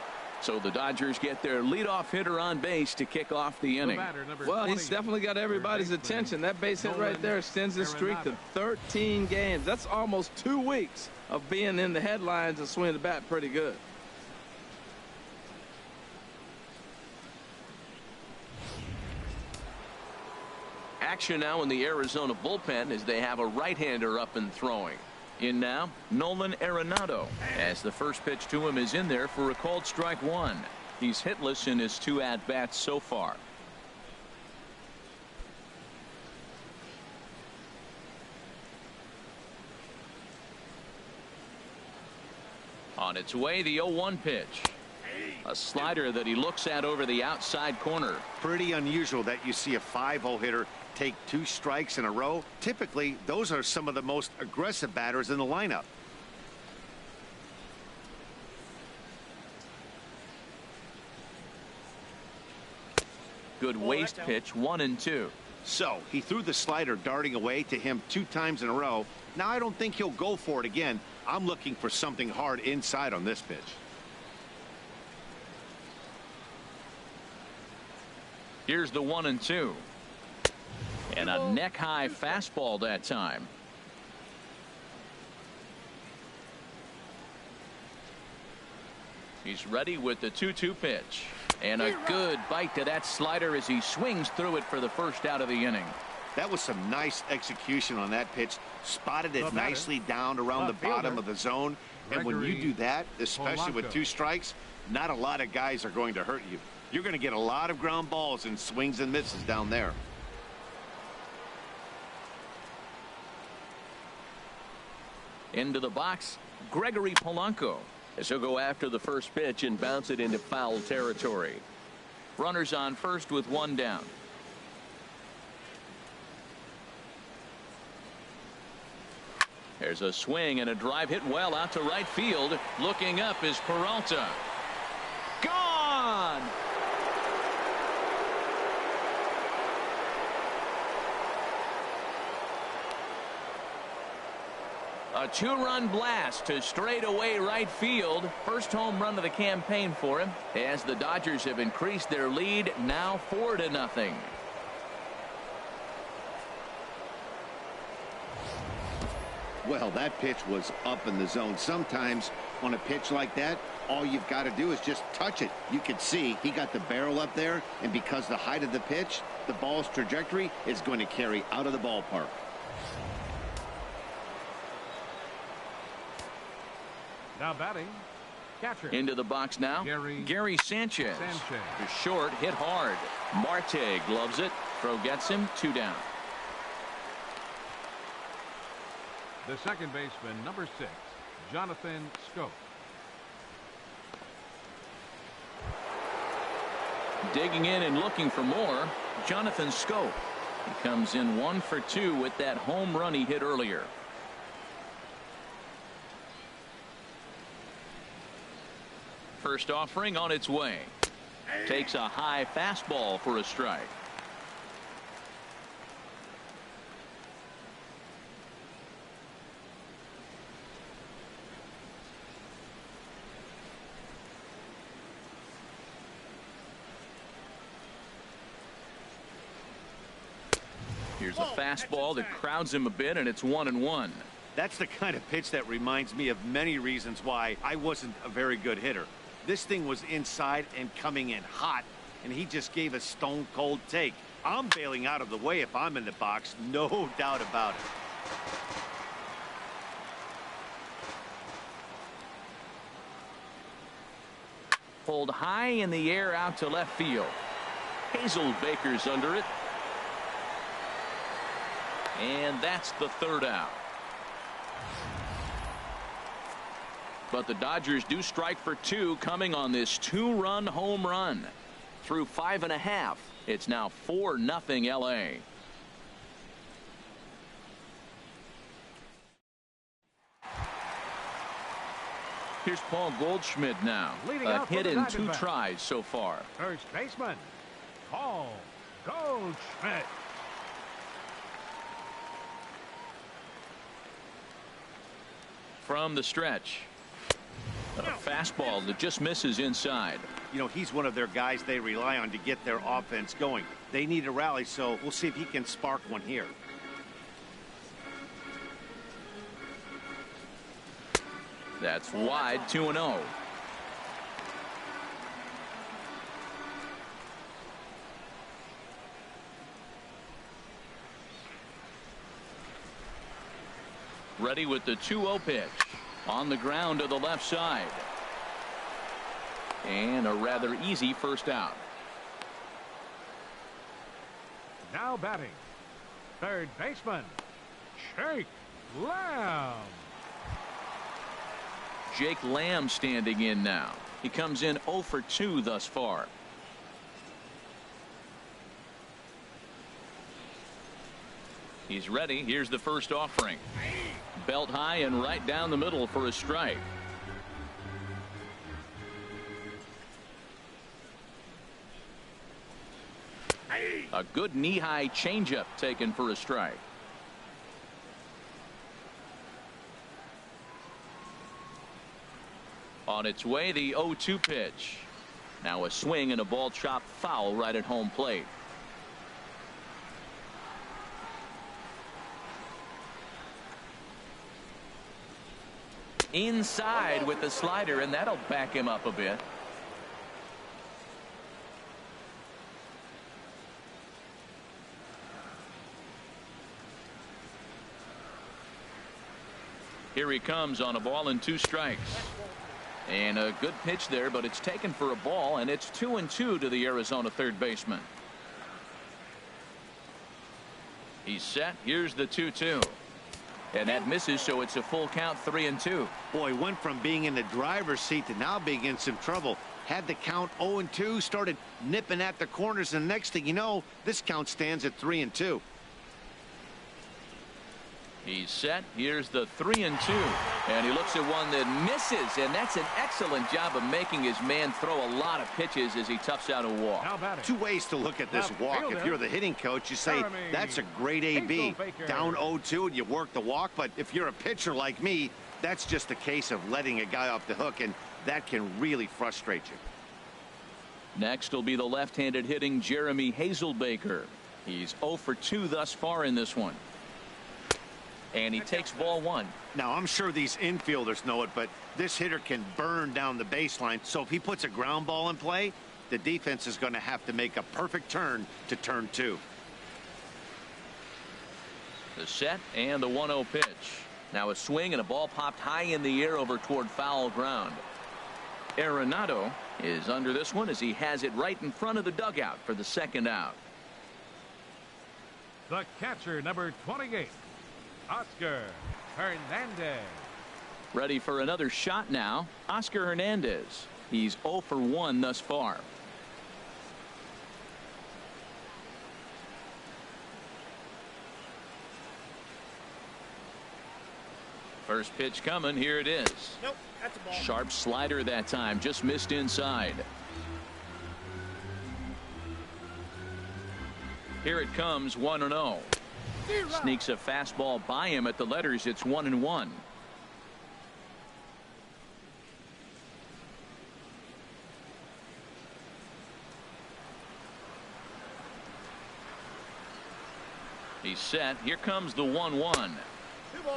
So the Dodgers get their leadoff hitter on base to kick off the inning. Well, he's definitely got everybody's attention. That base hit right there extends his streak to 13 games. That's almost 2 weeks of being in the headlines and swinging the bat pretty good. Action now in the Arizona bullpen as they have a right-hander up and throwing. In now, Nolan Arenado, as the first pitch to him is in there for a called strike 1. He's hitless in his 2 at-bats so far. On its way, the 0-1 pitch. A slider that he looks at over the outside corner. Pretty unusual that you see a 5-0 hitter take 2 strikes in a row. Typically, those are some of the most aggressive batters in the lineup. Good waist pitch, 1-2. So he threw the slider darting away to him 2 times in a row. Now I don't think he'll go for it again. I'm looking for something hard inside on this pitch. Here's the 1-2. And a neck high fastball that time. He's ready with the 2-2 pitch. And a good bite to that slider as he swings through it for the first out of the inning. That was some nice execution on that pitch. Spotted it nicely down around the bottom of the zone. And when you do that, especially with 2 strikes, not a lot of guys are going to hurt you. You're going to get a lot of ground balls and swings and misses down there. Into the box, Gregory Polanco, as he'll go after the first pitch and bounce it into foul territory. Runners on first with 1 down. There's a swing and a drive hit well out to right field. Looking up is Peralta. Gone! A 2-run blast to straightaway right field. First home run of the campaign for him, as the Dodgers have increased their lead now 4-0. Well, that pitch was up in the zone. Sometimes on a pitch like that, all you've got to do is just touch it. You can see he got the barrel up there, and because the height of the pitch, the ball's trajectory is going to carry out of the ballpark. Now batting, catcher. Into the box now, Gary Sanchez. The short hit hard. Marte gloves it. Throw gets him. 2 down. The second baseman, number 6, Jonathan Schoop. Digging in and looking for more, Jonathan Schoop. He comes in 1 for 2 with that home run he hit earlier. First offering on its way. Takes a high fastball for a strike. Here's a fastball that crowds him a bit, and it's 1-1. That's the kind of pitch that reminds me of many reasons why I wasn't a very good hitter. This thing was inside and coming in hot, and he just gave a stone-cold take. I'm bailing out of the way if I'm in the box, no doubt about it. Pulled high in the air out to left field. Hazelbaker's under it. And that's the 3rd out. But the Dodgers do strike for 2 coming on this 2-run home run. Through 5.5, it's now 4-0 LA. Here's Paul Goldschmidt now. A hit in 2 tries so far. First baseman, Paul Goldschmidt. From the stretch. A fastball that just misses inside. You know, he's one of their guys they rely on to get their offense going. They need a rally, so we'll see if he can spark one here. That's wide. 2-0. Ready with the 2-0 pitch. On the ground to the left side. And a rather easy first out. Now batting, third baseman, Jake Lamb. Jake Lamb standing in now. He comes in 0 for 2 thus far. He's ready. Here's the first offering. Belt high and right down the middle for a strike. A good knee-high changeup taken for a strike. On its way, the 0-2 pitch. Now a swing and a ball chopped foul right at home plate. inside with the slider, and that'll back him up a bit. Here he comes on a ball and 2 strikes. And a good pitch there, but it's taken for a ball, and it's 2-2 to the Arizona third baseman. He's set. Here's the 2-2. And that misses, so it's a full count, 3-2. Boy, went from being in the driver's seat to now being in some trouble. Had the count 0-2, started nipping at the corners, and the next thing you know, this count stands at 3-2. He's set. Here's the 3-2. And he looks at one that misses, and that's an excellent job of making his man throw a lot of pitches as he toughs out a walk. 2 ways to look at this walk. If you're the hitting coach, you say, that's a great AB. Down 0-2 and you work the walk. But if you're a pitcher like me, that's just a case of letting a guy off the hook, and that can really frustrate you. Next will be the left-handed hitting Jeremy Hazelbaker. He's 0 for 2 thus far in this one. And he takes ball 1. Now, I'm sure these infielders know it, but this hitter can burn down the baseline. So if he puts a ground ball in play, the defense is going to have to make a perfect turn to turn 2. The set and the 1-0 pitch. Now a swing and a ball popped high in the air over toward foul ground. Arenado is under this one as he has it right in front of the dugout for the second out. The catcher, number 28. Oscar Hernandez. Ready for another shot now. Oscar Hernandez. He's 0 for 1 thus far. First pitch coming. Here it is. Nope, that's a ball. Sharp slider that time. Just missed inside. Here it comes, 1-0. Sneaks a fastball by him at the letters. It's 1-1. He's set. Here comes the 1-1.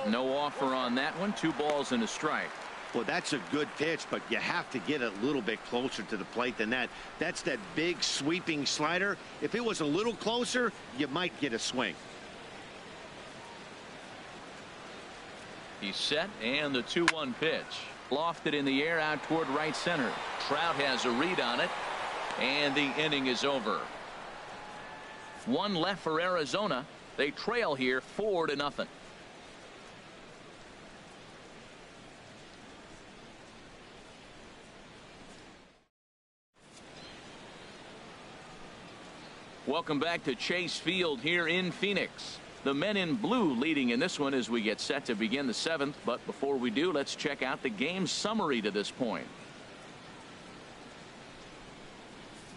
No offer on that one. 2 balls and a strike. Well, that's a good pitch, but you have to get a little bit closer to the plate than that. That's that big sweeping slider. If it was a little closer, you might get a swing. He's set, and the 2-1 pitch. Lofted in the air out toward right center. Trout has a read on it, and the inning is over. 1 left for Arizona. They trail here 4-0. Welcome back to Chase Field here in Phoenix. The men in blue leading in this one as we get set to begin the 7th. But before we do, let's check out the game summary to this point.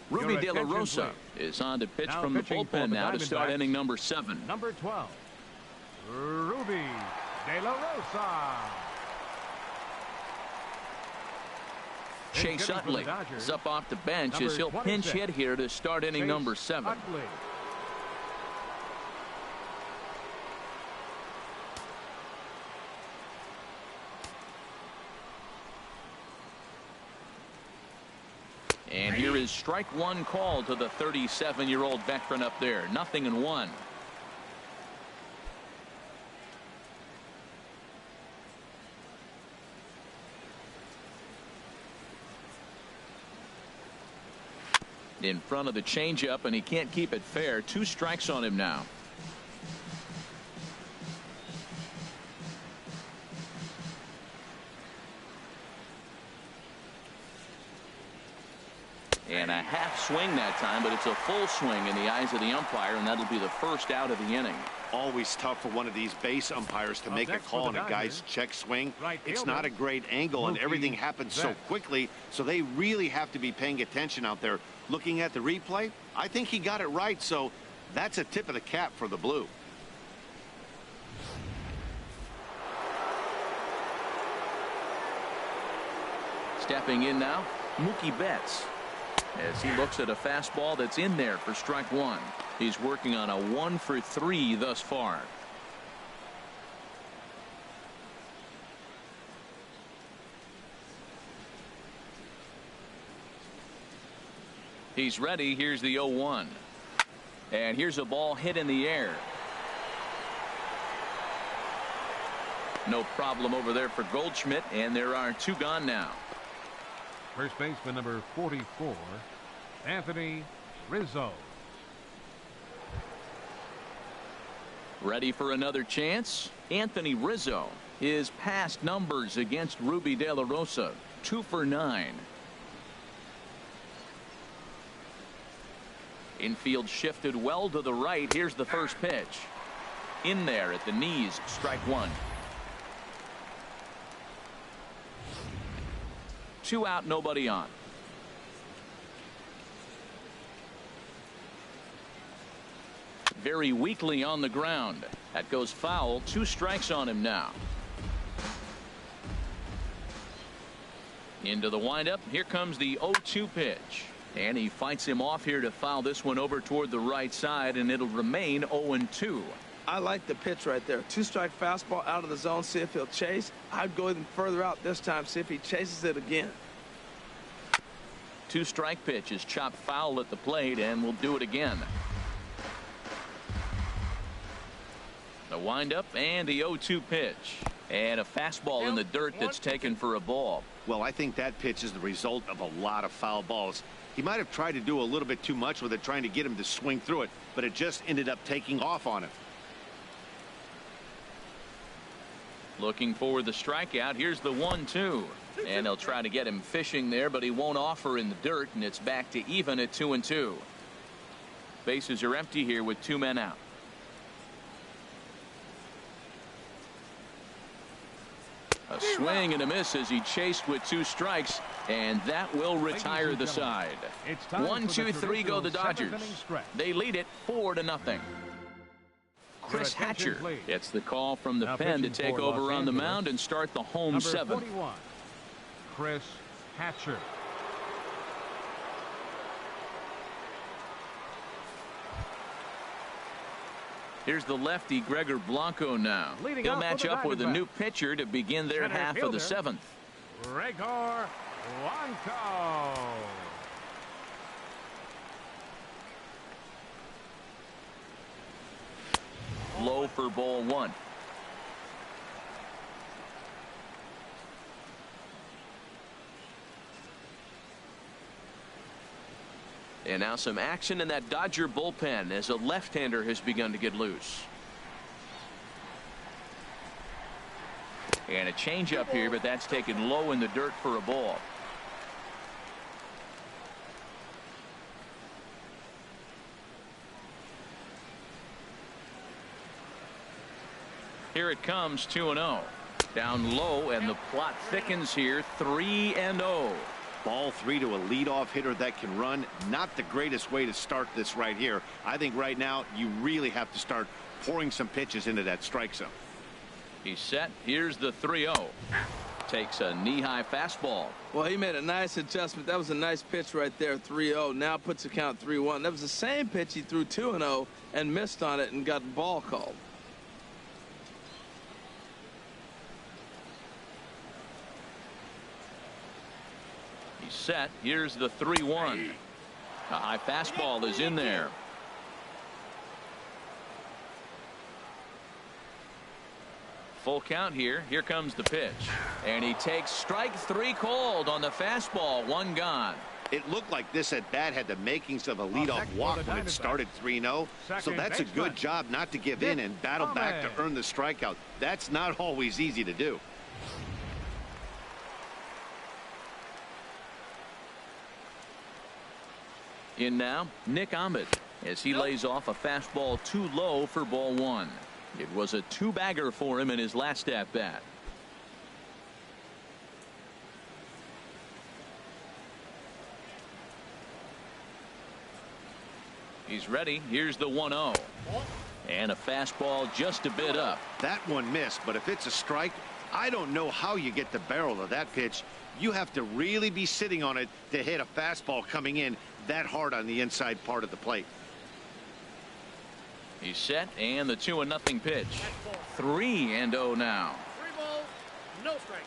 Ruby De La Rosa is on to pitch from the bullpen now to start inning number 7. Number 12, Ruby De La Rosa. Chase Utley is up off the bench as he'll pinch hit here to start inning number 7. Utley. And here is strike 1 call to the 37-year-old veteran up there. 0-1. In front of the changeup, and he can't keep it fair. 2 strikes on him now. And a half swing that time, but it's a full swing in the eyes of the umpire, and that'll be the first out of the inning. Always tough for one of these base umpires to make a call on a guy's check swing. It's not a great angle, and everything happens so quickly, so they really have to be paying attention out there. Looking at the replay, I think he got it right, so that's a tip of the cap for the blue. Stepping in now, Mookie Betts, as he looks at a fastball that's in there for strike 1. He's working on a 1 for 3 thus far. He's ready. Here's the 0-1. And here's a ball hit in the air. No problem over there for Goldschmidt, and there are 2 gone now. First baseman number 44, Anthony Rizzo. Ready for another chance? Anthony Rizzo. His past numbers against Ruby De La Rosa, 2 for 9. Infield shifted well to the right. Here's the first pitch. In there at the knees, strike 1. 2 out, nobody on. Very weakly on the ground. That goes foul. 2 strikes on him now. Into the windup. Here comes the 0-2 pitch. And he fights him off here to foul this one over toward the right side, and it'll remain 0-2. I like the pitch right there. 2-strike fastball out of the zone. See if he'll chase. I'd go even further out this time. See if he chases it again. 2-strike pitch is chopped foul at the plate, and we'll do it again. The windup and the 0-2 pitch. And a fastball in the dirt that's taken for a ball. Well, I think that pitch is the result of a lot of foul balls. He might have tried to do a little bit too much with it, trying to get him to swing through it, but it just ended up taking off on him. Looking for the strikeout. Here's the 1-2. And they'll try to get him fishing there, but he won't offer in the dirt, and it's back to even at 2-2. Bases are empty here with 2 men out. A swing and a miss as he chased with 2 strikes, and that will retire the side. 1, 2, 3 go the Dodgers. They lead it 4-0. Chris Hatcher gets the call from the pen to take over on the mound and start the home 7th. Chris Hatcher. Here's the lefty Gregor Blanco now. He'll match up with a new pitcher to begin their half of the 7th. Gregor Blanco. Low for ball 1. And now some action in that Dodger bullpen as a left-hander has begun to get loose. And a changeup here, but that's taken low in the dirt for a ball. Here it comes, 2-0. Down low, and the plot thickens here, 3-0. Ball 3 to a leadoff hitter that can run. Not the greatest way to start this right here. I think right now you really have to start pouring some pitches into that strike zone. He's set. Here's the 3-0. Takes a knee-high fastball. Well, he made a nice adjustment. That was a nice pitch right there, 3-0. Now puts the count 3-1. That was the same pitch he threw 2-0 and missed on it and got the ball called. Set. Here's the 3-1. A high fastball is in there. Full count here. Here comes the pitch. And he takes strike 3 called on the fastball. 1 gone. It looked like this at bat had the makings of a leadoff walk when it started 3-0. So that's a good job not to give in and battle back to earn the strikeout. That's not always easy to do. In now, Nick Ahmed, as he lays off a fastball too low for ball 1. It was a 2-bagger for him in his last at bat. He's ready. Here's the 1-0. And a fastball just a bit up. That one missed, but if it's a strike, I don't know how you get the barrel of that pitch. You have to really be sitting on it to hit a fastball coming in that hard on the inside part of the plate. He's set, and the 2-0 pitch. 3-0 now. 3 balls, no strike.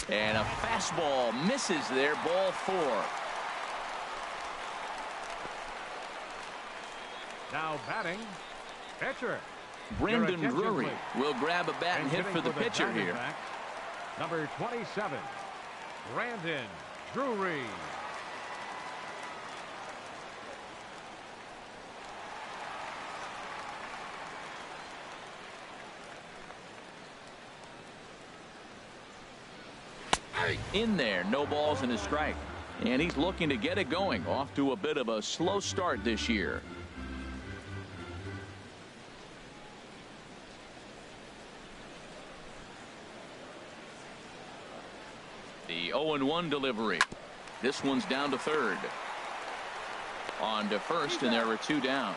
And a fastball misses there, ball 4. Now batting, pitcher. Brendan Your attention, Drury please. will grab a bat and hit hitting for the pitcher here. Diamondbacks, number 27, Brandon Drury. In there, no balls and a strike. And he's looking to get it going. Off to a bit of a slow start this year. The 0-1 delivery. This one's down to third. On to first, and there are 2 down.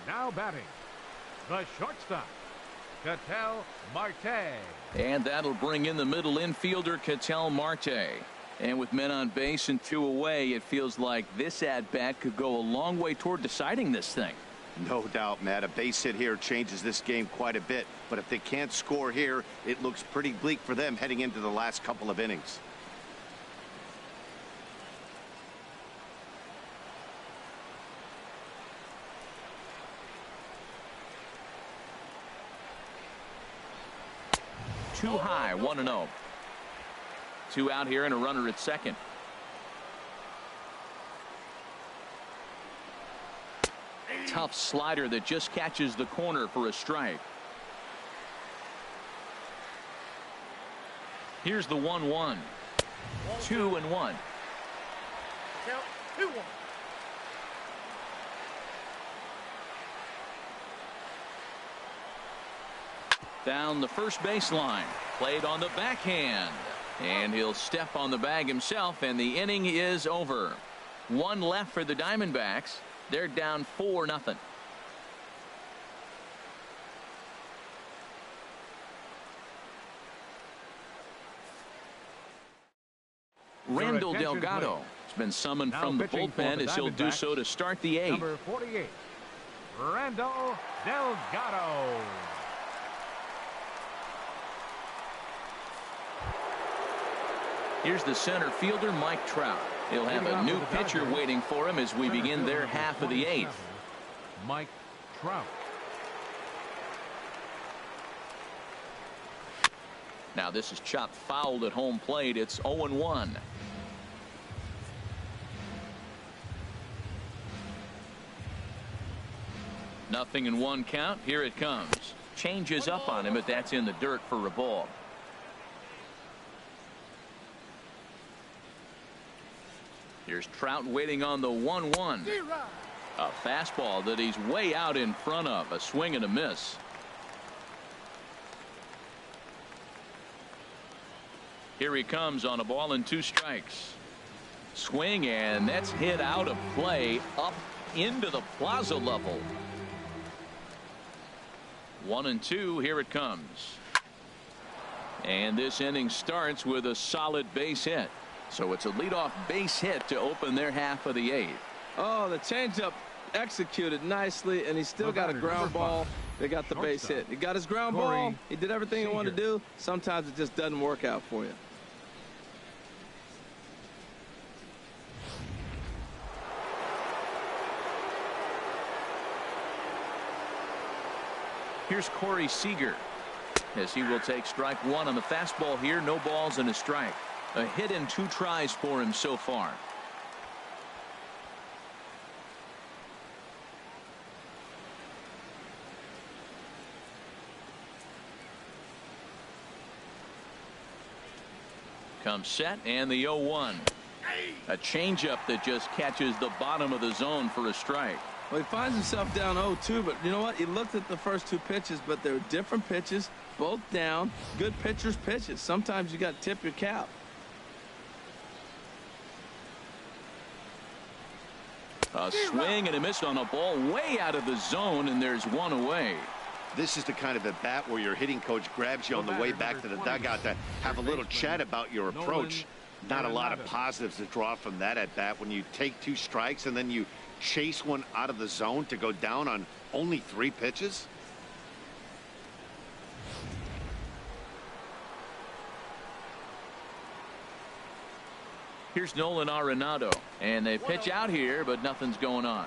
Now batting, the shortstop, Ketel Marte. And that'll bring in the middle infielder, Ketel Marte. And with men on base and 2 away, it feels like this at-bat could go a long way toward deciding this thing. No doubt, Matt. A base hit here changes this game quite a bit. But if they can't score here, it looks pretty bleak for them heading into the last couple of innings. Too high, 1-0. 2 out here and a runner at second. Tough slider that just catches the corner for a strike. Here's the 1-1. 2-1. Count 2-1. Down the first baseline. Played on the backhand. And he'll step on the bag himself, and the inning is over. 1 left for the Diamondbacks. They're down 4-0. Randall Delgado has been summoned from the bullpen as he'll do so to start the 8th. Number 48, Randall Delgado. Here's the center fielder, Mike Trout. He'll have a new pitcher waiting for him as we begin their half of the 8th. Mike Trout. Now this is chopped fouled at home plate. It's 0-1. Nothing in 1 count. Here it comes. Changes up on him, but that's in the dirt for a ball. Here's Trout waiting on the 1-1. A fastball that he's way out in front of. A swing and a miss. Here he comes on a ball and 2 strikes. Swing, and that's hit out of play up into the plaza level. 1-2. Here it comes. And this inning starts with a solid base hit. So it's a leadoff base hit to open their half of the 8th. Oh, the changeup executed nicely, and he still got a ground ball. They got the base hit. He got his ground ball. He did everything he wanted to do. Sometimes it just doesn't work out for you. Here's Corey Seager as he will take strike 1 on the fastball here. No balls and a strike. A hit in 2 tries for him so far. Comes set, and the 0-1. A changeup that just catches the bottom of the zone for a strike. Well, he finds himself down 0-2, but you know what? He looked at the first 2 pitches, but they were different pitches, both down. Good pitchers' pitches. Sometimes you got to tip your cap. A swing and a miss on a ball way out of the zone, and there's 1 away. This is the kind of at bat where your hitting coach grabs you on the way back to the dugout to have a little chat about your approach. Not a lot of positives to draw from that at bat when you take 2 strikes and then you chase one out of the zone to go down on only 3 pitches. Here's Nolan Arenado, and they pitch out here, but nothing's going on.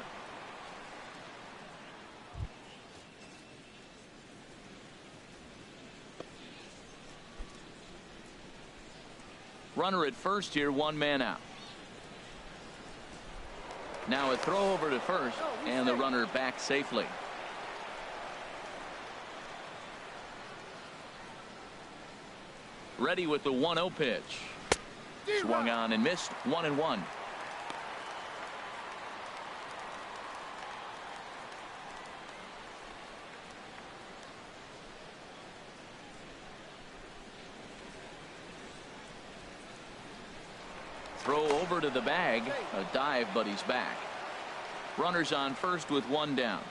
Runner at first here, one man out. Now a throw over to first, and the runner back safely. Ready with the 1-0 pitch. Swung on and missed. 1-1. Throw over to the bag. A dive, but he's back. Runners on first with one down.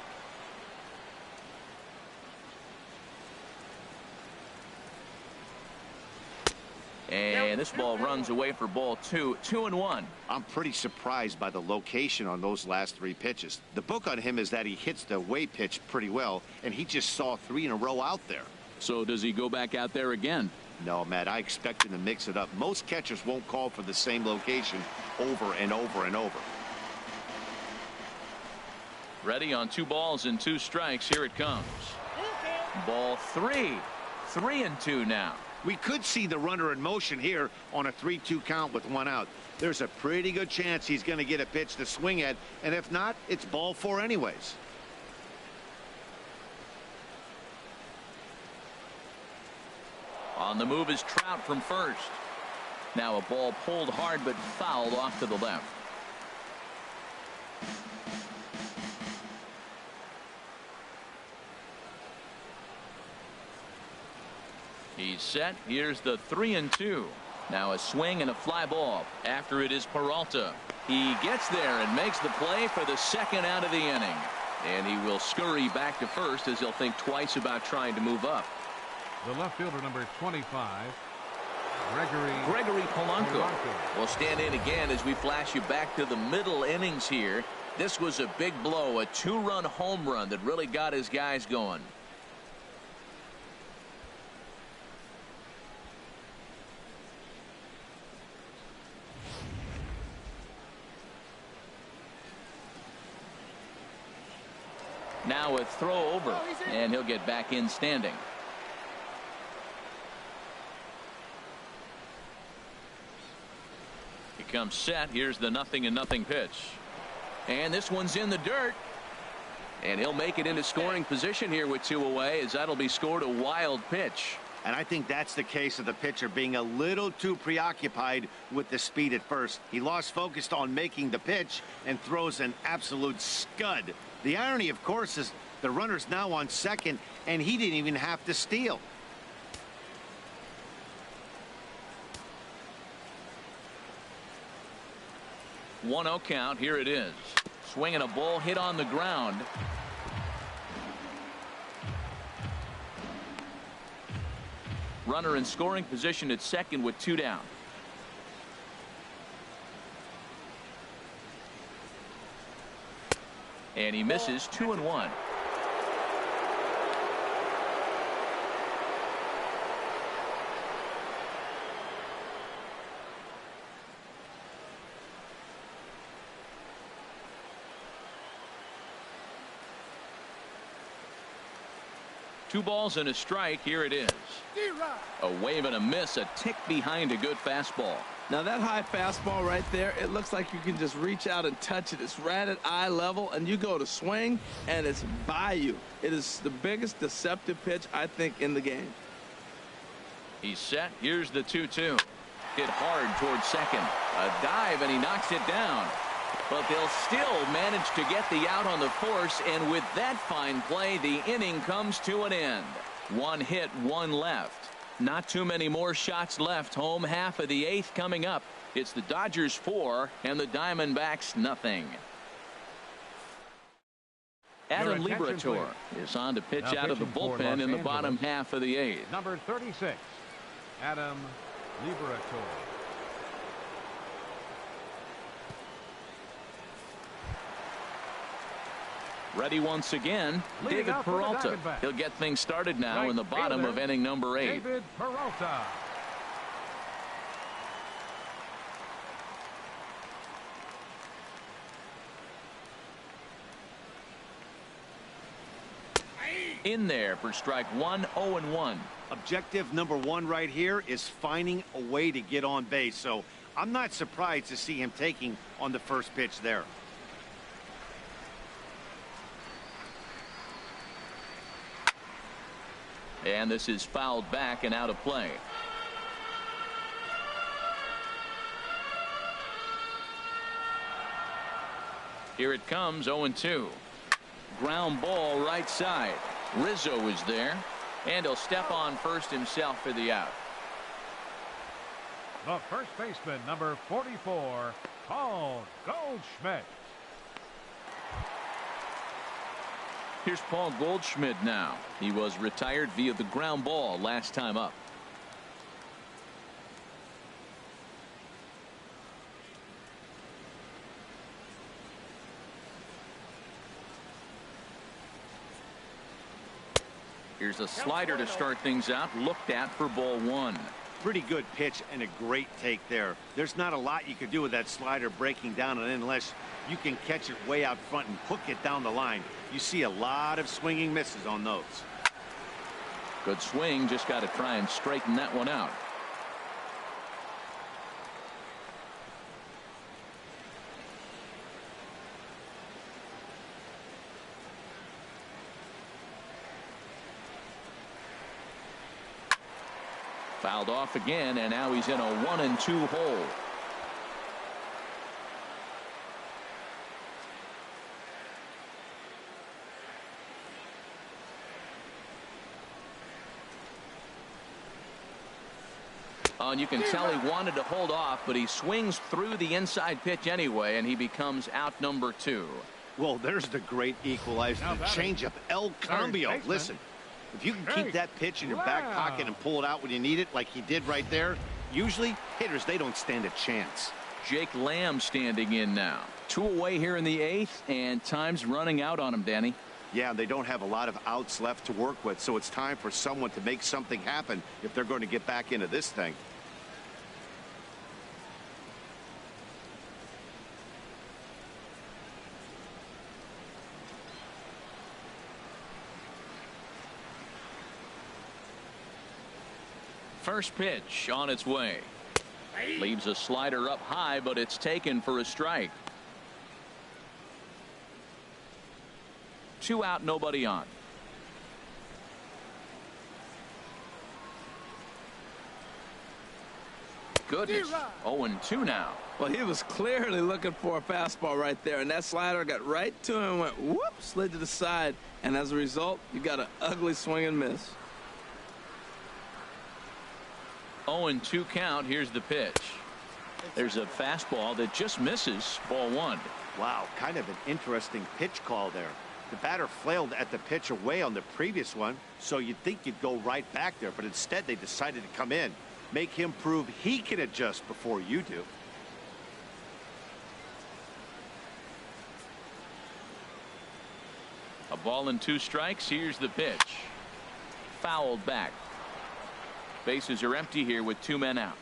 And this ball runs away for ball 2. 2-1. I'm pretty surprised by the location on those last 3 pitches. The book on him is that he hits the away pitch pretty well, and he just saw 3 in a row out there. So does he go back out there again? No, Matt, I expect him to mix it up. Most catchers won't call for the same location over and over and over. Ready on 2 balls and 2 strikes. Here it comes. Ball 3. 3-2 now. We could see the runner in motion here on a 3-2 count with 1 out. There's a pretty good chance he's going to get a pitch to swing at, and if not, it's ball 4 anyways. On the move is Trout from first. Now a ball pulled hard but fouled off to the left. He's set. Here's the 3-2. Now a swing and a fly ball. After it is Peralta. He gets there and makes the play for the second out of the inning. And he will scurry back to first as he'll think twice about trying to move up. The left fielder, number 25, Gregory Polanco will stand in again as we flash you back to the middle innings here. This was a big blow, a 2-run home run that really got his guys going. Now a throw over, and he'll get back in standing. He comes set. Here's the 0-0 pitch. And this one's in the dirt. And he'll make it into scoring position here with 2 away, as that'll be scored a wild pitch. And I think that's the case of the pitcher being a little too preoccupied with the speed at first. He lost focus on making the pitch and throws an absolute scud. The irony, of course, is the runner's now on second, and he didn't even have to steal. One 0 count. Here it is. Swinging a ball hit on the ground. Runner in scoring position at second with 2 down. And he misses. 2-1. Two balls and a strike. Here it is. A wave and a miss, a tick behind a good fastball. Now that high fastball right there, it looks like you can just reach out and touch it. It's right at eye level, and you go to swing, and it's by you. It is the biggest deceptive pitch, I think, in the game. He's set. Here's the 2-2. Hit hard towards second. A dive, and he knocks it down. But they'll still manage to get the out on the force, and with that fine play, the inning comes to an end. 1 hit, 1 left. Not too many more shots left. Home half of the 8th coming up. It's the Dodgers 4 and the Diamondbacks nothing. Adam Liberatore is on to pitch out of the bullpen in the bottom half of the 8th. Number 36, Adam Liberatore. Ready once again, David Peralta. He'll get things started now in the bottom of inning number 8. David Peralta. In there for strike one, 0-1. Objective number one right here is finding a way to get on base. So I'm not surprised to see him taking on the first pitch there. And this is fouled back and out of play. Here it comes, 0-2. Ground ball right side. Rizzo is there, and he'll step on first himself for the out. The first baseman, number 44, Paul Goldschmidt. Here's Paul Goldschmidt now. He was retired via the ground ball last time up. Here's a slider to start things out, looked at for ball one. Pretty good pitch and a great take there. There's not a lot you could do with that slider breaking down, and unless you can catch it way out front and hook it down the line, you see a lot of swinging misses on those. Good swing, just got to try and straighten that one out. Fouled off again, and now he's in a 1-2 hole. Oh, and you can tell he wanted to hold off, but he swings through the inside pitch anyway, and he becomes out number 2. Well, there's the great equalizer, the changeup, El Cambio. Listen, if you can keep that pitch in your back pocket and pull it out when you need it, like he did right there, usually hitters, they don't stand a chance. Jake Lamb standing in now. 2 away here in the 8th, and time's running out on him, Danny. Yeah, they don't have a lot of outs left to work with, so it's time for someone to make something happen if they're going to get back into this thing. First pitch on its way. Leaves a slider up high, but it's taken for a strike. 2 out, nobody on. Goodness, 0-2 now. Well, he was clearly looking for a fastball right there, and that slider got right to him and went whoop, slid to the side, and as a result, you got an ugly swing and miss. 0-2 count. Here's the pitch. There's a fastball that just misses, ball 1. Wow, kind of an interesting pitch call there. The batter flailed at the pitch away on the previous one, so you'd think you'd go right back there, but instead they decided to come in, make him prove he can adjust before you do. A ball and 2 strikes. Here's the pitch. Fouled back. Bases are empty here with 2 men out.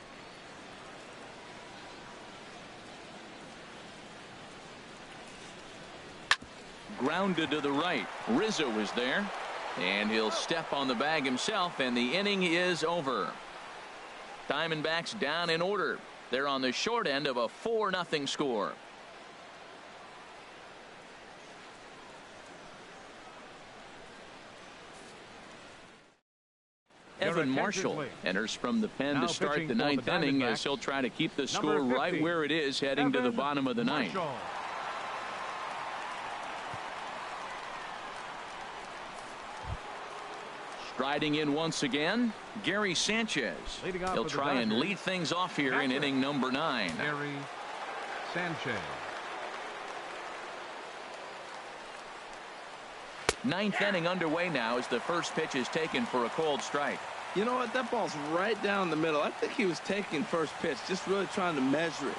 Grounded to the right. Rizzo is there, and he'll step on the bag himself, and the inning is over. Diamondbacks down in order. They're on the short end of a 4-0 score. Evan Marshall enters from the pen to start the 9th inning, as he'll try to keep the score right where it is heading to the bottom of the 9th. Striding in once again, Gary Sanchez. He'll try and lead things off here in inning number 9. Gary Sanchez. 9th inning underway now as the first pitch is taken for a cold strike. You know what? That ball's right down the middle. I think he was taking first pitch, just really trying to measure it.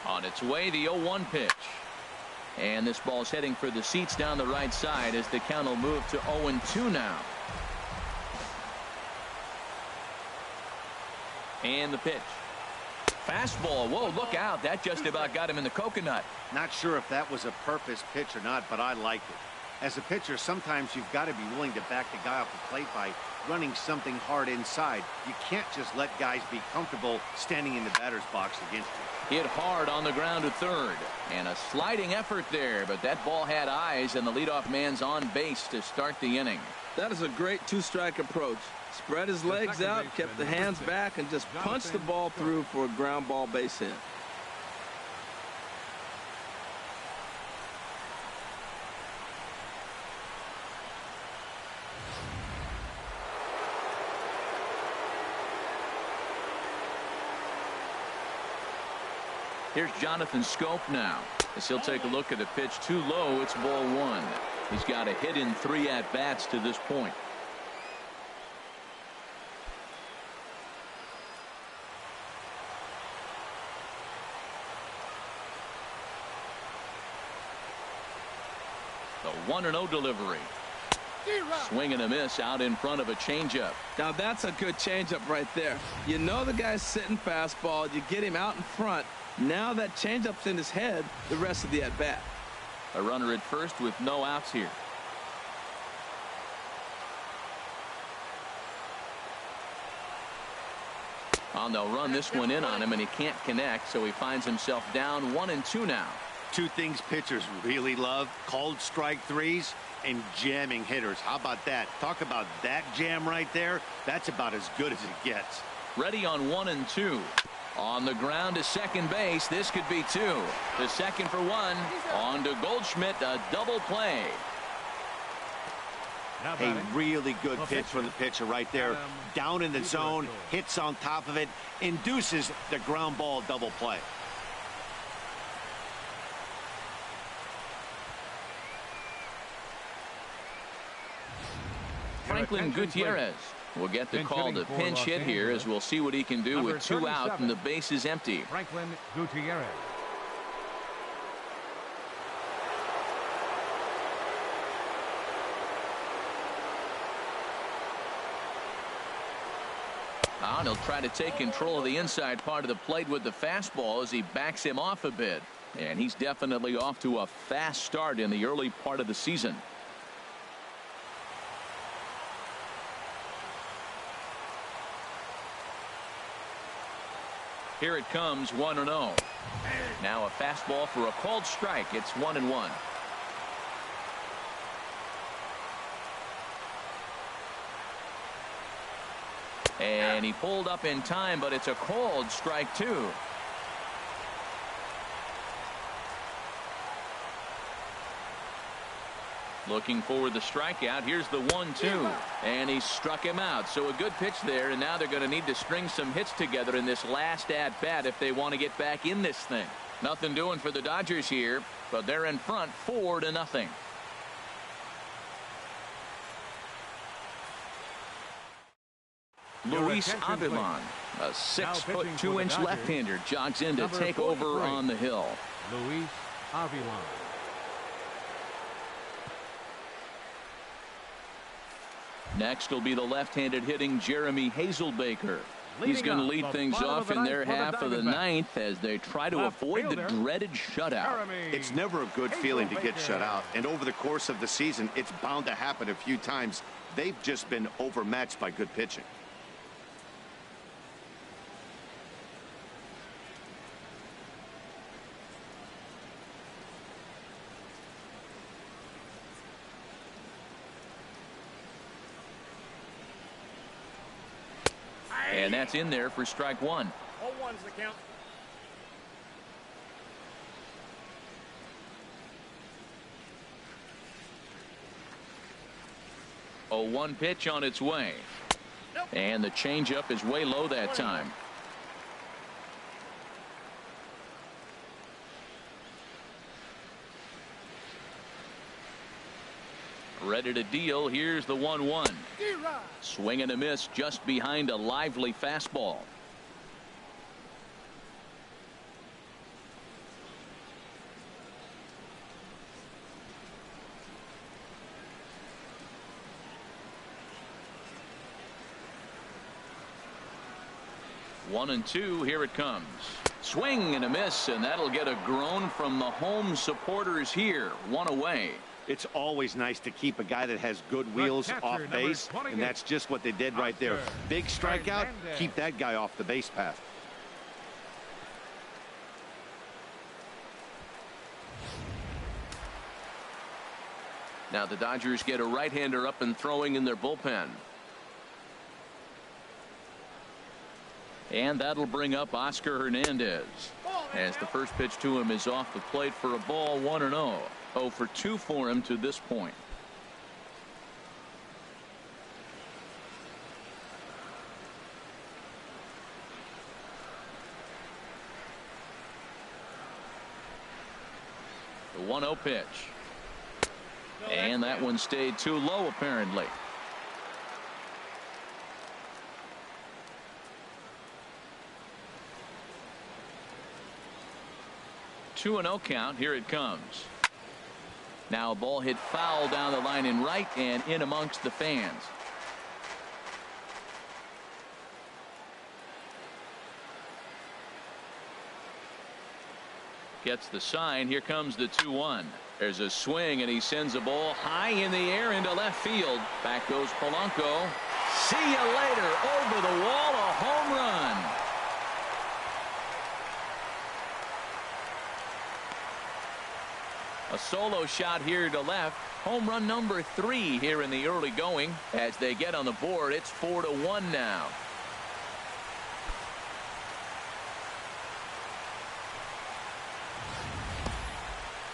On its way, the 0-1 pitch. And this ball's heading for the seats down the right side as the count will move to 0-2 now. And the pitch. Fastball. Whoa, look out. That just about got him in the coconut. Not sure if that was a purpose pitch or not, but I liked it. As a pitcher, sometimes you've got to be willing to back the guy off the plate by running something hard inside. You can't just let guys be comfortable standing in the batter's box against you. Hit hard on the ground to third. And a sliding effort there, but that ball had eyes, and the leadoff man's on base to start the inning. That is a great two-strike approach. Spread his legs out, kept the hands back, and just punched the ball through for a ground ball base hit. Here's Jonathan Scope now, as he'll take a look at the pitch too low. It's ball one. He's got a hit in 3 at-bats to this point. The 1-0 delivery. Swing and a miss out in front of a changeup. Now that's a good changeup right there. You know the guy's sitting fastball. You get him out in front. Now that changeup's in his head the rest of the at-bat. A runner at first with no outs here. Oh, they'll run this one in on him, and he can't connect, so he finds himself down 1-2 now. Two things pitchers really love: called strike threes and jamming hitters. How about that? Talk about that jam right there. That's about as good as it gets. Ready on 1-2. On the ground to second base. This could be 2. The second for 1. On to Goldschmidt. A double play. A really good pitch from the pitcher right there. Down in the zone. Hits on top of it. Induces the ground ball double play. Franklin Gutierrez will get the call to pinch hit here, as we'll see what he can do with 2 out and the base is empty. Franklin Gutierrez. Now he'll try to take control of the inside part of the plate with the fastball as he backs him off a bit. And he's definitely off to a fast start in the early part of the season. Here it comes, 1-0. Now a fastball for a called strike. It's 1-1. And he pulled up in time, but it's a called strike 2. Looking for the strikeout. Here's the 1-2, and he struck him out. So a good pitch there, and now they're going to need to string some hits together in this last at bat if they want to get back in this thing. Nothing doing for the Dodgers here, but they're in front 4-0. Luis Avilan, a 6'2" left-hander, jogs in to take over on the hill. Luis Avilan. Next will be the left-handed hitting Jeremy Hazelbaker. He's going to lead things off in their half of the ninth as they try to avoid the dreaded shutout. It's never a good feeling to get shut out, and over the course of the season, it's bound to happen a few times. They've just been overmatched by good pitching. And that's in there for strike 1. 0-1's the count. A 1 pitch on its way. And the changeup is way low that time. Ready to deal. Here's the 1-1. Swing and a miss just behind a lively fastball. 1-2. Here it comes. Swing and a miss, and that'll get a groan from the home supporters here. 1 away. It's always nice to keep a guy that has good wheels off base, and that's just what they did right there. Big strikeout, keep that guy off the base path. Now the Dodgers get a right-hander up and throwing in their bullpen. And that'll bring up Oscar Hernandez, as the first pitch to him is off the plate for a ball. 1-0. 0 for 2 for him to this point. The 1-0 pitch. And that one stayed too low, apparently. Two and 0 count. Here it comes. Now a ball hit foul down the line in right and in amongst the fans. Gets the sign. Here comes the 2-1. There's a swing, and he sends a ball high in the air into left field. Back goes Polanco. See you later. Over the wall, a home run. A solo shot here to left. Home run number 3 here in the early going. As they get on the board, it's 4-1 now.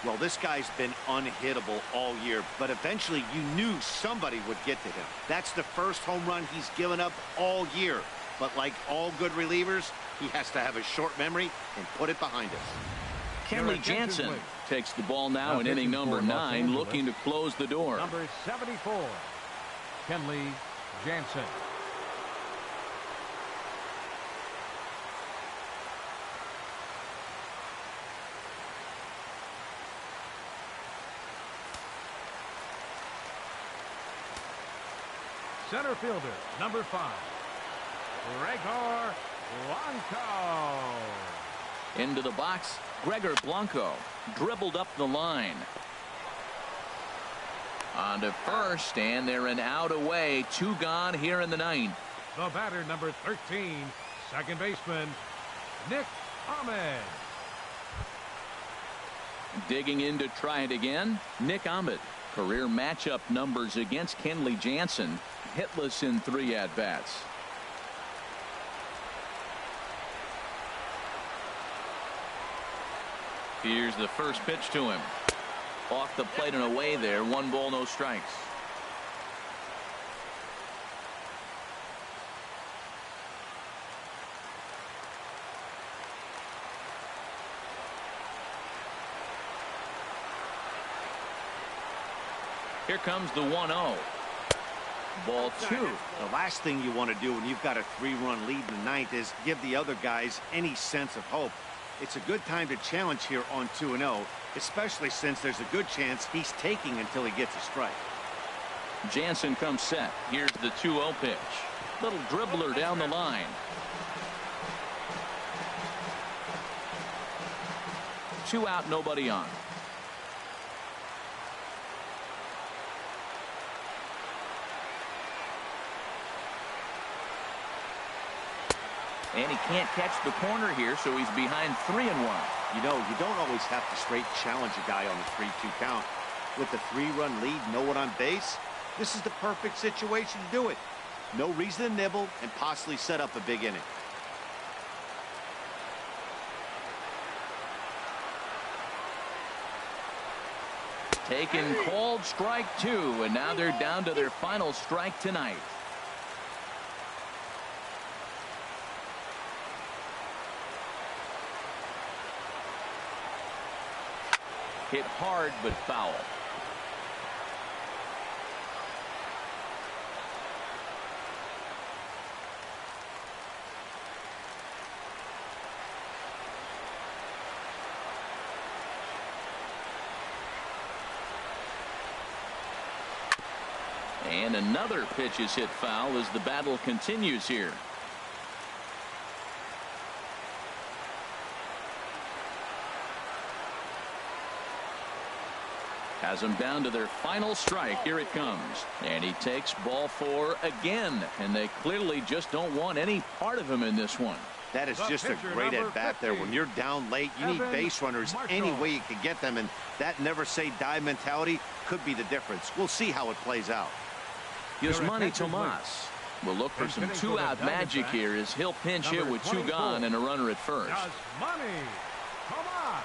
Well, this guy's been unhittable all year, but eventually you knew somebody would get to him. That's the first home run he's given up all year. But like all good relievers, he has to have a short memory and put it behind him. Kenley Jansen takes the ball now in inning number 9, looking to close the door. Number 74, Kenley Jansen. Center fielder, number 5, Gregor Blanco. Into the box, Gregor Blanco dribbled up the line. On to first, and they're an out away. 2 gone here in the 9th. The batter, number 13, second baseman, Nick Ahmed. Digging in to try it again, Nick Ahmed. Career matchup numbers against Kenley Jansen. Hitless in 3 at-bats. Here's the first pitch to him. Off the plate and away there. 1 ball, no strikes. Here comes the 1-0. Ball 2. The last thing you want to do when you've got a 3-run lead in the 9th is give the other guys any sense of hope. It's a good time to challenge here on 2-0, especially since there's a good chance he's taking until he gets a strike. Jansen comes set. Here's the 2-0 pitch. Little dribbler down the line. 2 out, nobody on. And he can't catch the corner here, so he's behind 3-1. You know, you don't always have to straight challenge a guy on the 3-2 count. With the 3-run lead, no one on base, this is the perfect situation to do it. No reason to nibble and possibly set up a big inning. Taken, called strike 2, and now they're down to their final strike tonight. Hit hard but foul. And another pitch is hit foul as the battle continues here. Has them down to their final strike. Here it comes. And he takes ball 4 again. And they clearly just don't want any part of him in this one. That is just a great at-bat there. When you're down late, you need base runners any way you can get them. And that never-say-die mentality could be the difference. We'll see how it plays out. Yasmani Tomas will look for some two-out magic here as he'll pinch hit with 2 gone and a runner at first. Yasmani Tomas.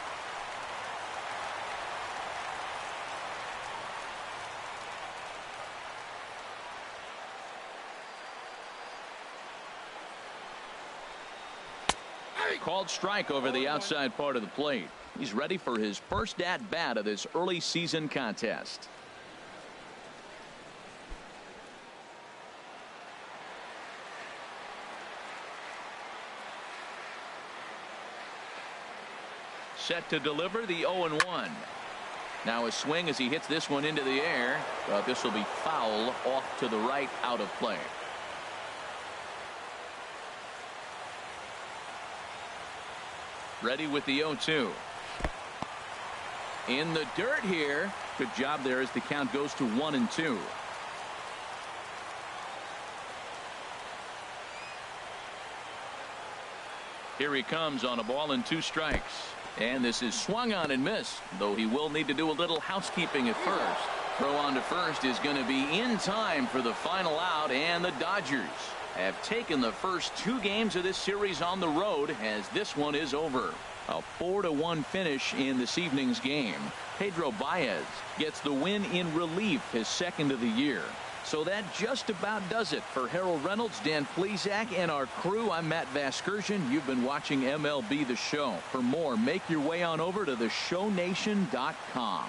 Called strike over the outside part of the plate. He's ready for his first at-bat of this early season contest. Set to deliver the 0-1. Now a swing as he hits this one into the air, but this will be foul off to the right, out of play. Ready with the 0-2. In the dirt here. Good job there as the count goes to 1-2. Here he comes on a ball and 2 strikes. And this is swung on and missed, though he will need to do a little housekeeping at first. Throw on to first is going to be in time for the final out, and the Dodgers have taken the first 2 games of this series on the road as this one is over. A 4-1 finish in this evening's game. Pedro Baez gets the win in relief, his 2nd of the year. So that just about does it for Harold Reynolds, Dan Plesac, and our crew. I'm Matt Vasgersian. You've been watching MLB The Show. For more, make your way on over to theshownation.com.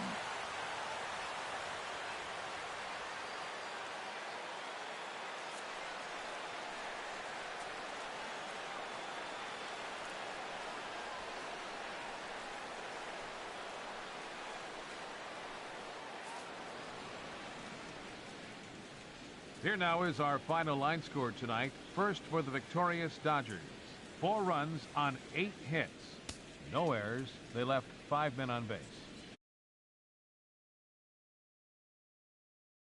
Here now is our final line score tonight. First for the victorious Dodgers. 4 runs on 8 hits. No errors. They left 5 men on base.